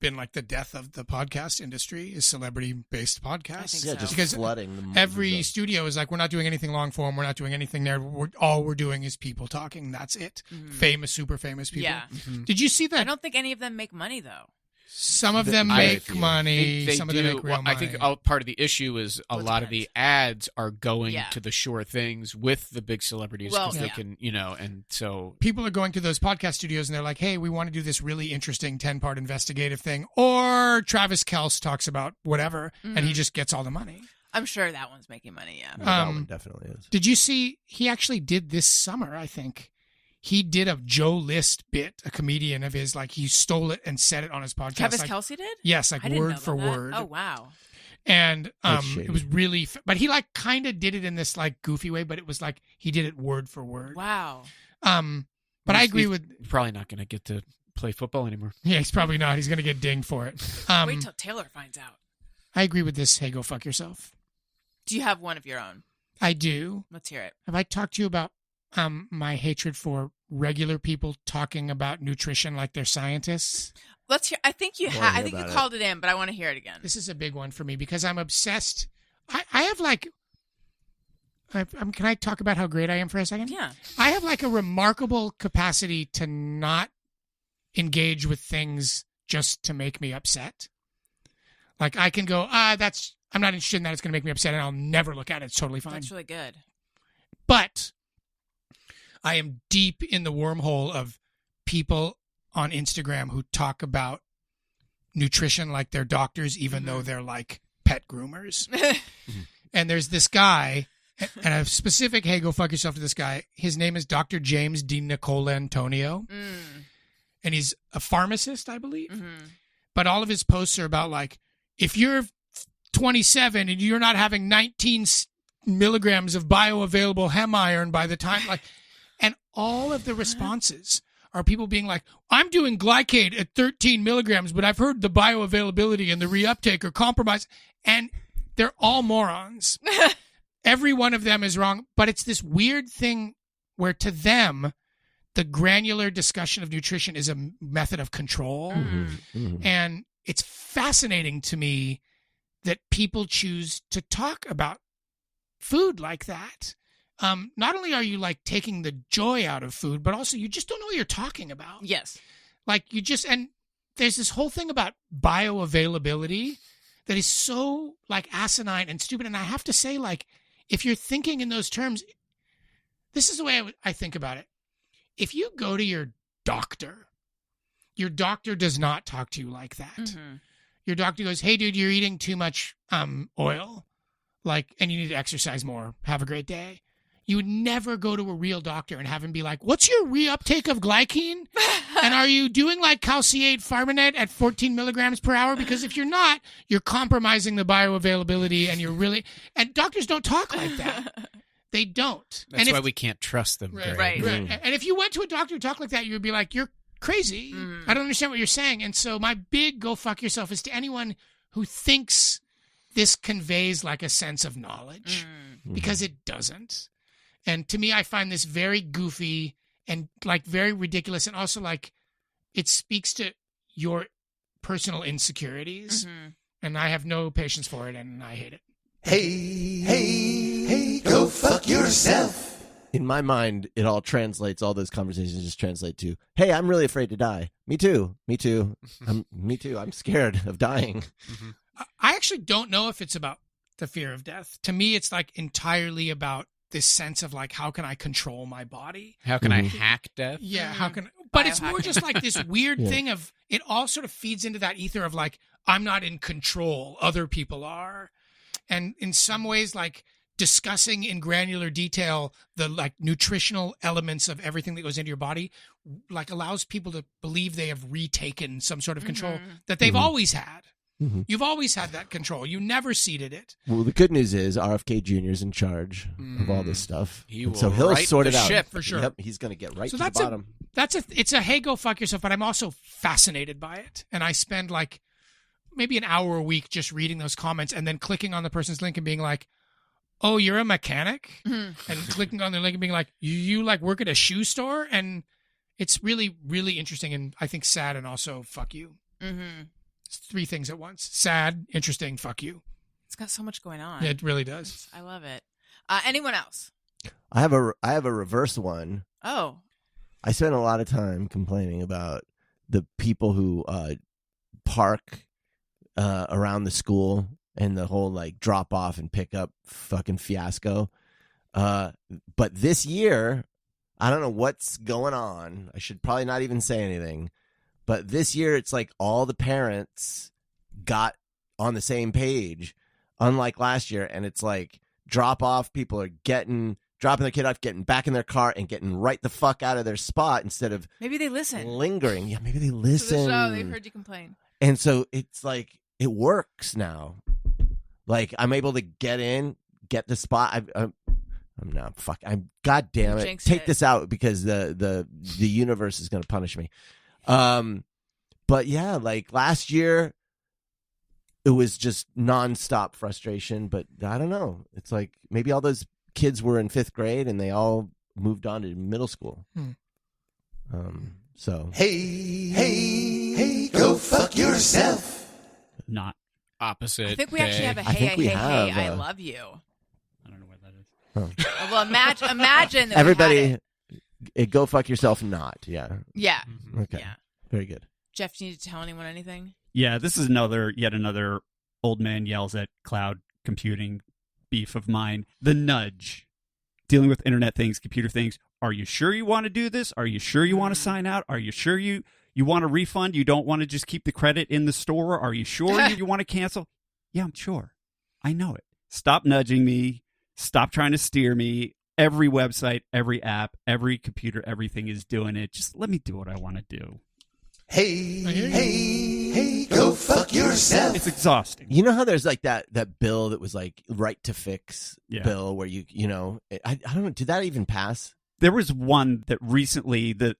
been like the death of the podcast industry is celebrity-based podcasts. Yeah, just because flooding every studio is like, we're not doing anything long form. We're not doing anything there. All we're doing is people talking. That's it. Famous, super famous people. Yeah. Did you see that? I don't think any of them make money, though. Some of them make money. They Some of do. them make real money. I think part of the issue is a lot of the ads are going Yeah. to the sure things with the big celebrities because Well, they yeah. can, and so people are going to those podcast studios and they're like, hey, we want to do this really interesting 10-part investigative thing. Or Travis Kelce talks about whatever, and he just gets all the money. I'm sure that one's making money, yeah. that one definitely is. Did you see, he actually did this summer, I think. He did a Joe List bit, a comedian of his, like he stole it and said it on his podcast. Travis like, Kelce did? Yes, like I didn't know word for about that. word. Oh, wow. And That's shady. it was really, but he like kind of did it in this like goofy way, but it was like he did it word for word. Wow. But I agree he's with, probably not going to get to play football anymore. yeah, he's probably not. He's going to get dinged for it. Wait till Taylor finds out. I agree with this. Hey, go fuck yourself. Do you have one of your own? I do. Let's hear it. Have I talked to you about my hatred for regular people talking about nutrition like they're scientists? Let's hear. I think you Wanna I hear think you about it. called it in, but I want to hear it again. This is a big one for me because I'm obsessed. I have like, can I talk about how great I am for a second? Yeah. I have like a remarkable capacity to not engage with things just to make me upset. Like I can go, I'm not interested in that. It's going to make me upset and I'll never look at it. It's totally fine. That's really good. But I am deep in the wormhole of people on Instagram who talk about nutrition like they're doctors, even though they're like pet groomers. And there's this guy, and a specific, hey, go fuck yourself to this guy. His name is Dr. James Di Nicola Antonio. And he's a pharmacist, I believe. But all of his posts are about, like, if you're 27 and you're not having 19 milligrams of bioavailable hem iron by the time, like, and all of the responses are people being like, I'm doing glycate at 13 milligrams, but I've heard the bioavailability and the reuptake are compromised. And they're all morons. Every one of them is wrong. But it's this weird thing where to them, the granular discussion of nutrition is a method of control. And it's fascinating to me that people choose to talk about food like that. Not only are you like taking the joy out of food, but also you just don't know what you're talking about. Yes. Like you just, and there's this whole thing about bioavailability that is so like asinine and stupid. And I have to say, like, if you're thinking in those terms, this is the way I think about it. If you go to your doctor does not talk to you like that. Your doctor goes, hey, dude, you're eating too much oil, like, and you need to exercise more. Have a great day. You would never go to a real doctor and have him be like, what's your reuptake of glycine? And are you doing like calciate farmanet at 14 milligrams per hour? Because if you're not, you're compromising the bioavailability and you're really, and doctors don't talk like that. They don't. That's why we can't trust them. Right. And if you went to a doctor who talked like that, you would be like, you're crazy. I don't understand what you're saying. And so my big go fuck yourself is to anyone who thinks this conveys like a sense of knowledge, because it doesn't. And to me, I find this very goofy and like very ridiculous. And also like it speaks to your personal insecurities. And I have no patience for it and I hate it. Hey, go fuck yourself. In my mind, it all translates, all those conversations just translate to, hey, I'm really afraid to die. Me too. Me too. I'm scared of dying. I actually don't know if it's about the fear of death. To me, it's like entirely about this sense of like, how can I control my body? How can I hack death? Yeah, how can, but it's more just like this weird thing of, it all sort of feeds into that ether of like, I'm not in control, other people are. And in some ways, like discussing in granular detail the like nutritional elements of everything that goes into your body, like allows people to believe they have retaken some sort of control that they've always had. You've always had that control. You never ceded it. Well, the good news is RFK Jr. is in charge of all this stuff. So he'll right sort the it out. ship. For sure. Yep, he's going to get right So to the bottom. It's a hey, go fuck yourself, but I'm also fascinated by it. And I spend like maybe an hour a week just reading those comments and then clicking on the person's link and being like, oh, you're a mechanic? And clicking on the link and being like, you like work at a shoe store? And it's really, really interesting and I think sad and also fuck you. It's three things at once. Sad, interesting, fuck you. It's got so much going on. It really does. I love it. Anyone else? I have a reverse one. Oh. I spent a lot of time complaining about the people who park around the school and the whole like drop off and pick up fucking fiasco. But this year, I don't know what's going on. I should probably not even say anything. But this year, it's like all the parents got on the same page, unlike last year. And it's like drop off, people are dropping their kid off, getting back in their car and getting right the fuck out of their spot instead of maybe they listen. Lingering. Yeah, maybe they listen. To the show, they've heard you complain. And so it's like, it works now. Like I'm able to get in, get the spot. I'm not fuck. God damn it. Take this out because the universe is going to punish me. But yeah, like last year it was just nonstop frustration, but I don't know. It's like maybe all those kids were in 5th grade and they all moved on to middle school. So hey, go fuck yourself. Not opposite. I think we actually have a hey, I love you. I don't know what that is. Oh. Well, imagine that everybody go fuck yourself. Not yeah. Okay. Yeah. Very good. Jeff, do you need to tell anyone anything? Yeah, this is yet another old man yells at cloud computing beef of mine. The nudge. Dealing with internet things, computer things. Are you sure you want to do this? Are you sure you want to sign out? Are you sure you want a refund? You don't want to just keep the credit in the store? Are you sure you want to cancel? Yeah, I'm sure. I know it. Stop nudging me. Stop trying to steer me. Every website, every app, every computer, everything is doing it. Just let me do what I want to do. Hey, go fuck yourself. It's exhausting. You know how there's like that bill that was like right to fix bill where you know, I don't know, did that even pass? There was one that recently, the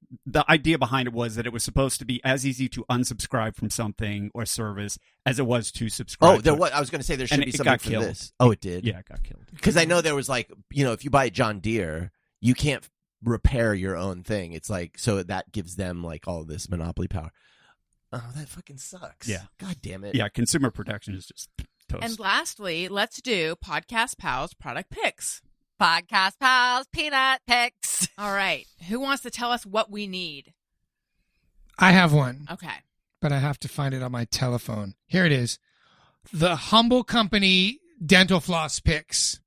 idea behind it was that it was supposed to be as easy to unsubscribe from something or service as it was to subscribe. Oh, there was. I was going to say there should be it something got for killed. this. Oh, it did? Yeah, it got killed. Because I know there was like, you know, if you buy a John Deere, you can't repair your own thing. It's like, so that gives them like all this monopoly power. Oh, that fucking sucks. Yeah. God damn it. Yeah, consumer protection is just toast. And lastly, let's do Podcast Pals product picks. Podcast Pals Peanut Picks. All right. Who wants to tell us what we need? I have one, Okay. but I have to find it on my telephone. Here it is. The Humble Company Dental Floss Picks.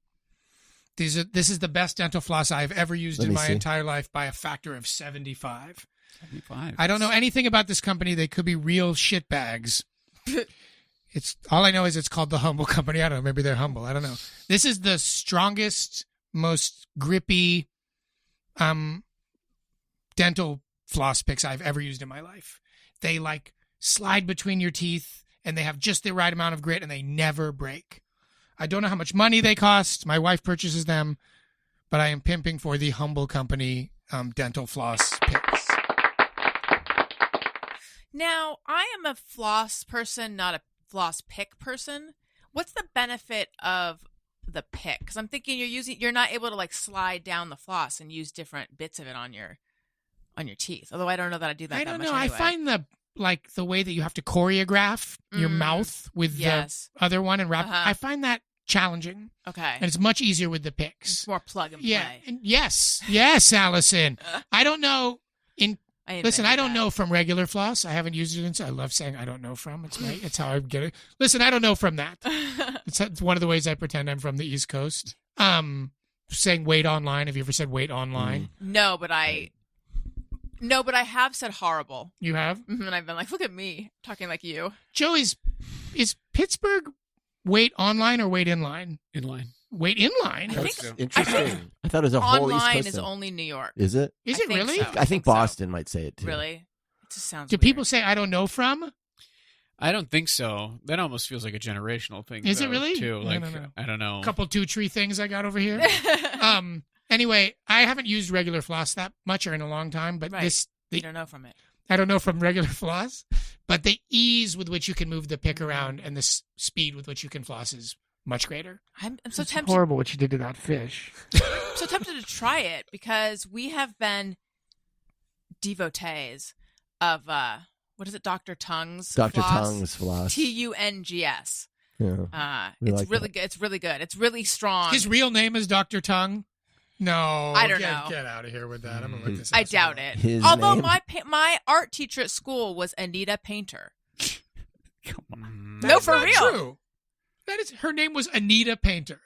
This is the best dental floss I've ever used Let in me my see. entire life by a factor of 75. 75. I don't know anything about this company. They could be real shitbags. It's all I know is it's called the Humble Company. I don't know. Maybe they're humble. I don't know. This is the strongest, most grippy dental floss picks I've ever used in my life. They like slide between your teeth and they have just the right amount of grit and they never break. I don't know how much money they cost. My wife purchases them, but I am pimping for the Humble Company dental floss picks. Now, I am a floss person, not a floss pick person. What's the benefit of the pick? Because I'm thinking you're not able to like slide down the floss and use different bits of it on your teeth. Although I don't know that I do that. I don't much know. Anyway. I find the way that you have to choreograph your mouth with the other one and wrap. I find that challenging. Okay. And it's much easier with the picks. It's more plug and Yeah. play. And yes, Allison. I don't know. Listen, I don't know from regular floss. I haven't used it. I love saying I don't know from. It's how I get it. Listen, I don't know from that. It's one of the ways I pretend I'm from the East Coast. Saying wait online. Have you ever said wait online? No, but I have said horrible. You have? Mm-hmm, and I've been like, look at me talking like you. Joe, is Pittsburgh wait online or wait in line? In line. Wait in line? I think Interesting. I thought it was a whole East online Coast is thing. only New York. Is it? Is it think really? so. I think so. Boston might say it too. Really? It just sounds Do weird. people say I don't know from? I don't think so. That almost feels like a generational thing. Is it though, really? Too. I Like, don't know. I don't know. Couple 2-3 things I got over here. Anyway, I haven't used regular floss that much or in a long time, but Right. You don't know from it. I don't know from regular floss, but the ease with which you can move the pick around and the speed with which you can floss is much greater. I'm so It's tempted. horrible what you did to that fish. I'm so tempted to try it because we have been devotees of what is it, Dr. Tongue's Dr. floss? Tongue's floss. Tungs. Yeah. It's like really that. good. It's really good. It's really strong. His real name is Dr. Tongue? No. I don't know. Get out of here with that. I'm going to look this I asshole doubt up. it. His Although name? my art teacher at school was Anita Painter. Come on. That No, is for not real. True. Her name was Anita Painter.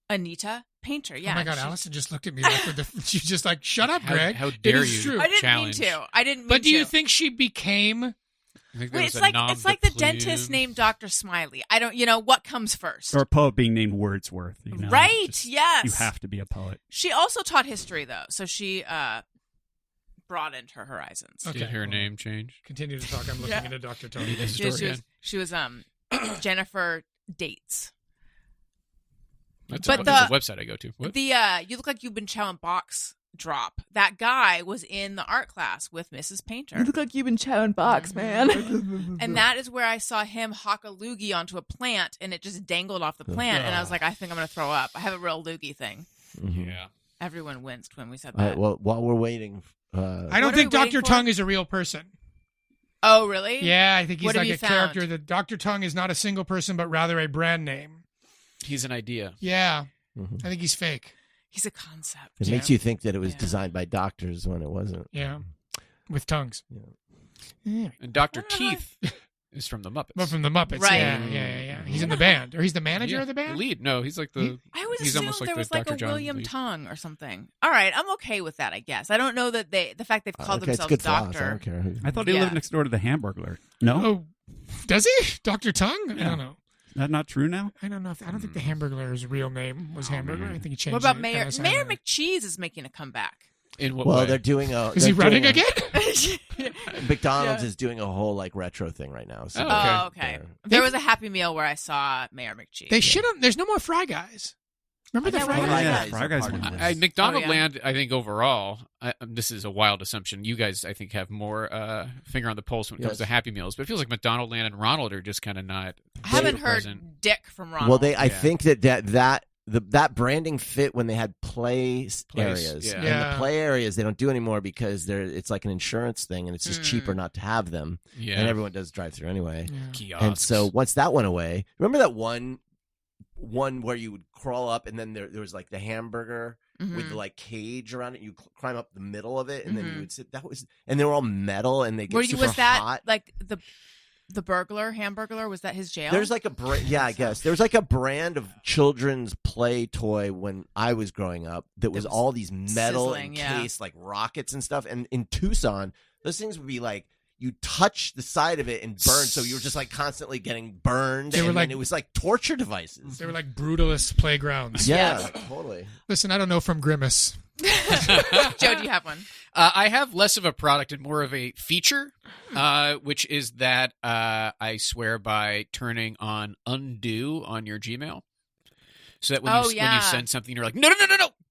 Anita Painter. Yeah. Oh my God, she- Allison just looked at me like with the. She's just like, "Shut up, How- Greg." how It dare is you. true. I didn't Challenge. mean to. I didn't mean But do you to. think she became? I think there Wait, was it's a like nom the de plume. dentist named Dr. Smiley. I don't. What comes first? Or a poet being named Wordsworth. You know? Right, Just- yes. You have to be a poet. She also taught history though, so she broadened her horizons. Okay. Did her name change? Continue to talk. I'm looking Yeah. into Dr. Tony. Anita She was Historian. Jennifer Dates. That's But a website I go to. What? The you look like you've been chowing box drop. That guy was in the art class with Mrs. Painter. You look like you've been chowing box, man. And that is where I saw him hawk a loogie onto a plant, and it just dangled off the plant. And I was like, I think I'm going to throw up. I have a real loogie thing. Mhm. Yeah. Everyone winced when we said All that. right, well, while we're waiting, I don't What are think we waiting Dr. for? Tongue is a real person. Oh, really? Yeah, I think he's What have like you a found? character. That Dr. Tongue is not a single person, but rather a brand name. He's an idea. Yeah, Mhm. I think he's fake. He's a concept. it Yeah. makes you think that it was Yeah. designed by doctors when it wasn't. Yeah, with tongues. Yeah. And Dr. I don't know. Teeth is from the Muppets. But from the Muppets. Right. Yeah. He's in the band, or he's the manager Yeah, of the band. lead. No, he's like the. I always He's assumed almost like there the was like Dr. a John William lead. Tongue or something. All right, I'm okay with that, I guess. I don't know that the fact they've called Okay, it's themselves good floss. I doctor. don't care. I thought he Yeah. lived next door to the Hamburglar. No? Oh, does he? Dr. Tongue? I don't know. that not true now? I don't know. I don't think the Hamburglar's real name was Hamburger. I think he changed What about it. Mayor as Mayor Hamburger. McCheese is making a comeback. In what Well, way? they're doing a. Is he they're running doing again? McDonald's is doing a whole like retro thing right now. So Oh, okay. they're- There was a Happy Meal where I saw Mayor McCheese. They should have. There's no more Fry Guys. Remember the Yeah, Fry well, Guys? Fry Guys Fry are Guys part of one. this. McDonald Oh, yeah. Land, I think overall, this is a wild assumption. You guys, I think, have more finger on the pulse when it comes Yes. to Happy Meals, but it feels like McDonald Land and Ronald are just kind of not. I haven't super heard present. Dick from Ronald. Well, I Yeah. think that branding fit when they had play areas. yeah. And Yeah. the play areas they don't do anymore because it's like an insurance thing and it's just cheaper not to have them. Yeah, And everyone does drive through anyway. kiosks. And so once that went away, remember that one where you would crawl up and then there was like the hamburger with the like cage around it. You climb up the middle of it and then you would sit. And they were all metal and they get super was that hot. like the burglar, Hamburglar? Was that his jail? There's like a brand, yeah, I guess there was like a brand of children's play toy when I was growing up that was all these metal sizzling, yeah. encased like rockets and stuff. And in Tucson, those things would be like you touch the side of it and burn, so you were just like constantly getting burned. They were and like- it was like torture devices. They were like brutalist playgrounds. Yeah, Yes. totally. Listen, I don't know from Grimace. Joe, do you have one? I have less of a product and more of a feature, which is that I swear by turning on undo on your Gmail, so that when Oh, when yeah. you send something, you're like, no,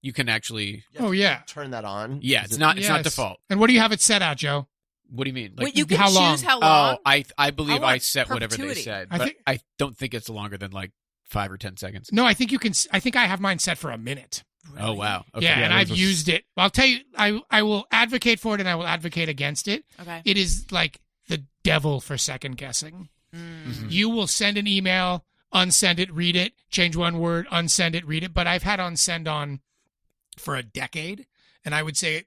you can actually. Oh, yeah. Turn that on. Yeah, Is it's it- not Yes. default. And what do you have it set at, Joe? What do you mean? Wait, you can how long? choose how long. Oh, I believe I I want set whatever they perpetuity. said, I but think- I don't think it's longer than like 5 or 10 seconds. No, I think you can. I think I have mine set for a minute. Oh wow. Okay. Yeah, and I've those are- used it. I'll tell you, I will advocate for it and I will advocate against it. Okay. It is like the devil for second guessing. Mhm. You will send an email, unsend it, read it, change one word, unsend it, read it. But I've had unsend on for a decade, and I would say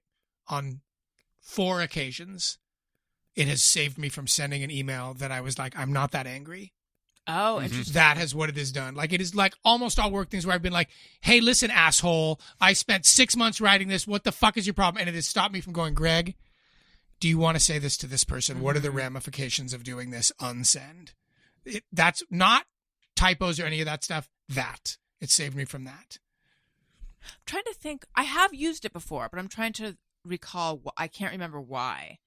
on 4 occasions, it has saved me from sending an email that I was like, I'm not that angry. Oh, interesting. That is what it has done. Like, it is like almost all work things where I've been like, hey, listen, asshole, I spent 6 months writing this. What the fuck is your problem? And it has stopped me from going, Greg, do you want to say this to this person? What are the ramifications of doing this? Unsend. That's not typos or any of that stuff. That. It saved me from that. I'm trying to think. I have used it before, but I'm trying to recall. I can't remember why.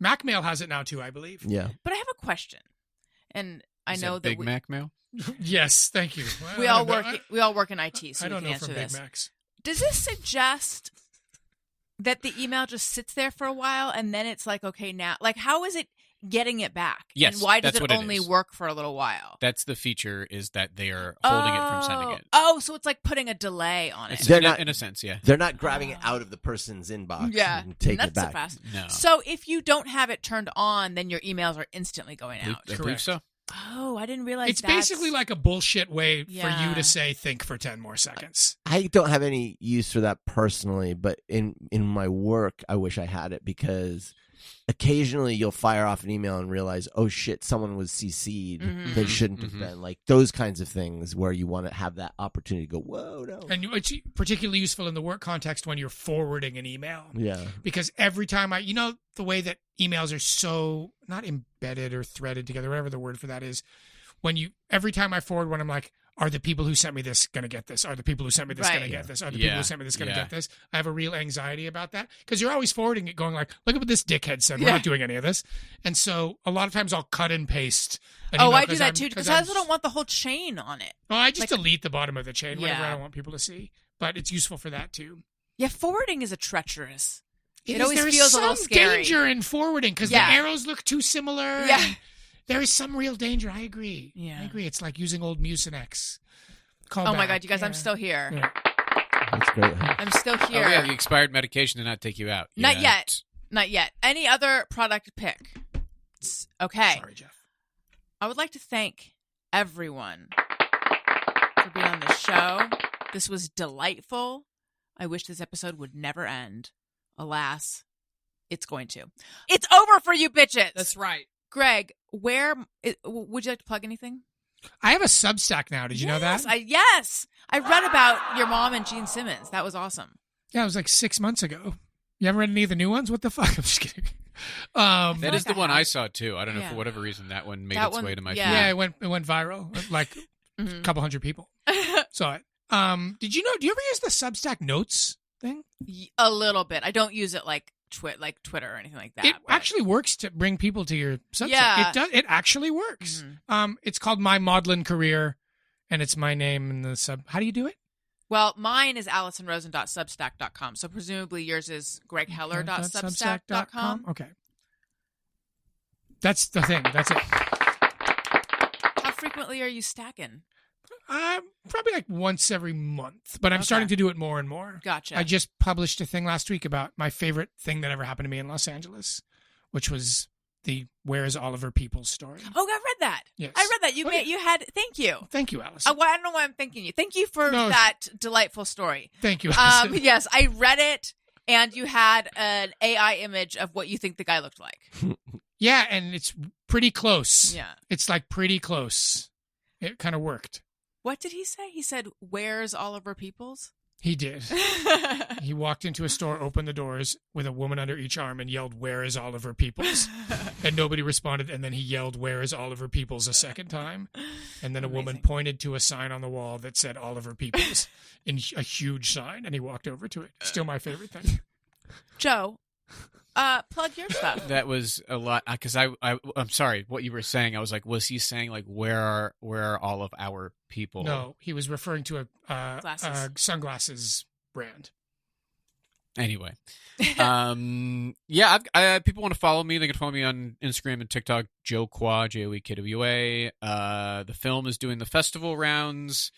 MacMail has it now too, I believe. Yeah. But I have a question, and I Is know that that Big Mac mail. Yes, thank you. we I all don't know. work. We all work in IT, so I we don't can know answer from Big this. Macs. Does this suggest that the email just sits there for a while and then it's like, okay, now, like, how is it getting it back? Yes, and why does that's it what it only is. work for a little while? That's the feature, is that they are holding it from sending it. Oh, so it's like putting a delay on it. It's They're in, not- in a sense, yeah. They're not grabbing it out of the person's inbox Yeah, and taking that's it back. so fast. No. So if you don't have it turned on, then your emails are instantly going out. I believe Correct. so. Oh, I didn't realize It's that's- basically like a bullshit way for Yeah. you to say, think for 10 more seconds. I don't have any use for that personally, but in my work, I wish I had it because occasionally you'll fire off an email and realize, oh shit, someone was CC'd. Mhm. They shouldn't have been. Like those kinds of things where you want to have that opportunity to go, whoa, no. And it's particularly useful in the work context when you're forwarding an email. Yeah. Because every time the way that emails are so not embedded or threaded together, whatever the word for that is, every time I forward one, I'm like, are the people who sent me this going to get this? Are the people who sent me this going Right. to get this? Are the Yeah. people who sent me this going to Yeah. get this? I have a real anxiety about that because you're always forwarding it going like, look at what this dickhead said. We're Yeah. not doing any of this. And so a lot of times I'll cut and paste. an Oh, email I do that too because I I'm- also don't want the whole chain on it. Well, I just like- delete the bottom of the chain whenever Yeah. I don't want people to see. But it's useful for that too. Yeah, forwarding is a treacherous. It is- always there is feels a little some scary. danger in forwarding because Yeah. the arrows look too similar. Yeah. and there is some real danger. I agree. Yeah. I agree. It's like using old Mucinex. Oh my god, you guys, I'm still here. Yeah. That's great. I'm still Oh, here. yeah, the expired medication did not take you out. Not yet. Not yet. Any other product pick? Okay. Sorry, Jeff. I would like to thank everyone for being on the show. This was delightful. I wish this episode would never end. Alas, it's going to. It's over for you bitches. That's right. Greg, would you like to plug anything? I have a Substack now. Did you know that? Yes. I read about your mom and Gene Simmons. That was awesome. Yeah, it was like 6 months ago. You haven't read any of the new ones? What the fuck? I'm just kidding. That is the one I saw too. I don't know Yeah. for whatever reason that one made That its one- way to my yeah. Yeah, feed. it went viral. Like Mhm. a couple hundred people saw it. Did you know? Do you ever use the Substack Notes thing? A little bit. I don't use it like Twitter or anything like that. It but- actually works to bring people to your Substack. Yeah. It does. It actually works. Mhm. It's called My Maudlin Career, and it's my name in the sub. How do you do it? Well, mine is AlisonRosen.substack.com. So presumably yours is GregHeller.substack.com. Okay. That's the thing. That's it. How frequently are you stacking? Probably like once every month, but I'm Okay. starting to do it more and more. Gotcha. I just published a thing last week about my favorite thing that ever happened to me in Los Angeles, which was the Where's Oliver Peoples story. Oh, I read that. Yes. I read that. You Okay. you had. Thank you. Thank you, Alison. I don't know why I'm thanking you. Thank you for No, that delightful story. Thank you, Alison. Yes, I read it, and you had an AI image of what you think the guy looked like. Yeah, and it's pretty close. Yeah. It's like pretty close. It kind of worked. What did he say? He said, "Where's Oliver Peoples?" He did. He walked into a store, opened the doors with a woman under each arm, and yelled, "Where is Oliver Peoples?" And nobody responded. And then he yelled, "Where is Oliver Peoples?" a second time. And then a woman Amazing. pointed to a sign on the wall that said Oliver Peoples in a huge sign, and he walked over to it. Still my favorite thing. Joe, plug your stuff. That was a lot because I'm sorry. What you were saying, I was like, was he saying like where are all of our people? No, he was referring to a Glasses. sunglasses brand. Anyway, yeah, people want to follow me. They can follow me on Instagram and TikTok, Joe Kwa, JOEKWA. The film is doing the festival rounds.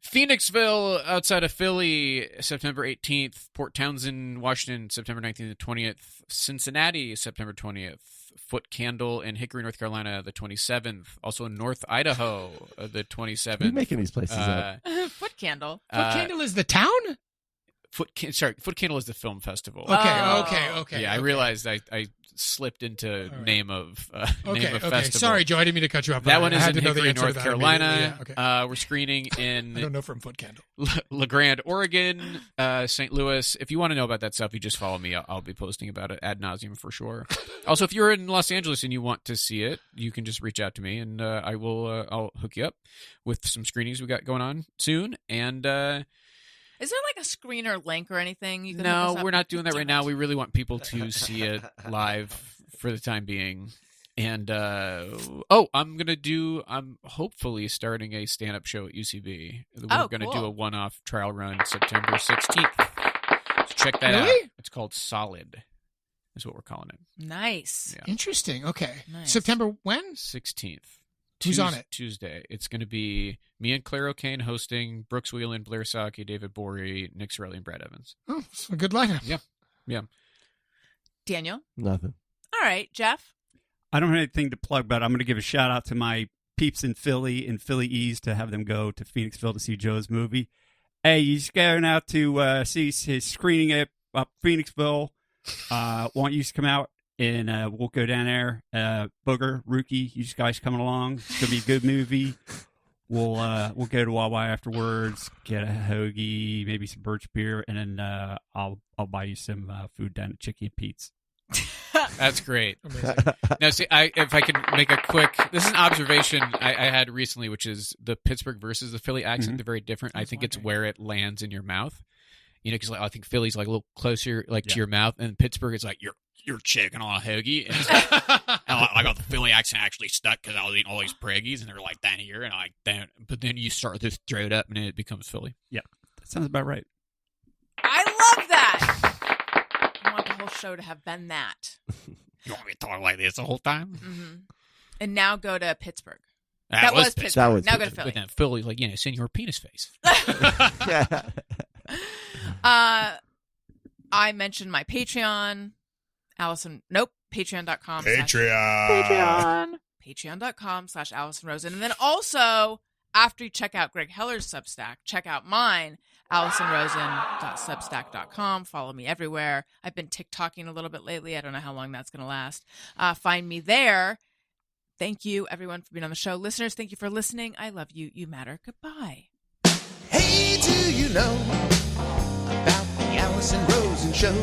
Phoenixville, outside of Philly, September 18th. Port Townsend, Washington, September 19th and 20th. Cincinnati, September 20th. Foot Candle in Hickory, North Carolina, the 27th. Also in North Idaho, the 27th. Who's making these places up? Foot Candle. Foot Candle is the town? Foot Candle is the film festival. Okay, Oh. okay. Yeah, I okay. realized I slipped into right. name of Okay, festival. Sorry, Joe, I didn't mean to cut you off. That but one I is had in to know the Hickory, answer to North that Carolina. immediately. Yeah, okay. We're screening I in don't know from Foot Candle. La Grande, Oregon, St. Louis. If you want to know about that stuff, you just follow me. I'll be posting about it ad nauseum for sure. Also, if you're in Los Angeles and you want to see it, you can just reach out to me, and I'll hook you up with some screenings we got going on soon. And Is there like a screener link or anything? You can no, hook us up? we're not doing that right now. Damn it. We really want people to see it live for the time being. And I'm hopefully starting a stand-up show at UCB. We're Oh, going to cool. do a one-off trial run September 16th. So check that out. Really? It's called Solid. Is what we're calling it. Nice. Yeah. Interesting. Okay. Nice. September when? 16th. Who's on it? Tuesday. It's going to be me and Claire O'Kane hosting, Brooks Wheelan, Blair Saki, David Borey, Nick Sorelli, and Brad Evans. Oh, it's a good lineup. Yeah. Daniel? Nothing. All right, Jeff? I don't have anything to plug, but I'm going to give a shout out to my peeps in Philly East to have them go to Phoenixville to see Joe's movie. Hey, he's going out to see his screening at Phoenixville. Want you to come out and we'll go down there. Booger, Rookie, you guys coming along? It's gonna be a good movie. We'll go to Wawa afterwards, get a hoagie, maybe some birch beer, and then I'll buy you some food down at Chicky and Pete's. That's great. Amazing. Now, see, if I can make a quick, this is an observation I had recently, which is the Pittsburgh versus the Philly accent. They're very different. I think it's where it lands in your mouth. You know, because I think Philly's like a little closer, like to your mouth, and Pittsburgh is like you're chicken on a hoagie. And it's like, I got the Philly accent actually stuck because I was eating all these Preggies, and they're like down here, and I like that. But then you start to throw it up, and then it becomes Philly. Yeah, that sounds about right. I love that. I want the whole show to have been that. You want me to talk like this the whole time? Mm-hmm. And now go to Pittsburg. That was Pittsburgh. That was now go to Pittsburgh. Philly. But then Philly's like, send your penis face. I mentioned my Patreon. Allison, nope. Patreon.com. Patreon.com/Alison Rosen. And then also, after you check out Greg Heller's Substack, check out mine, AlisonRosen.substack.com. Follow me everywhere. I've been TikToking a little bit lately. I don't know how long that's going to last. Find me there. Thank you, everyone, for being on the show. Listeners, thank you for listening. I love you. You matter. Goodbye. Hey, do you know about the Alison Rosen Show?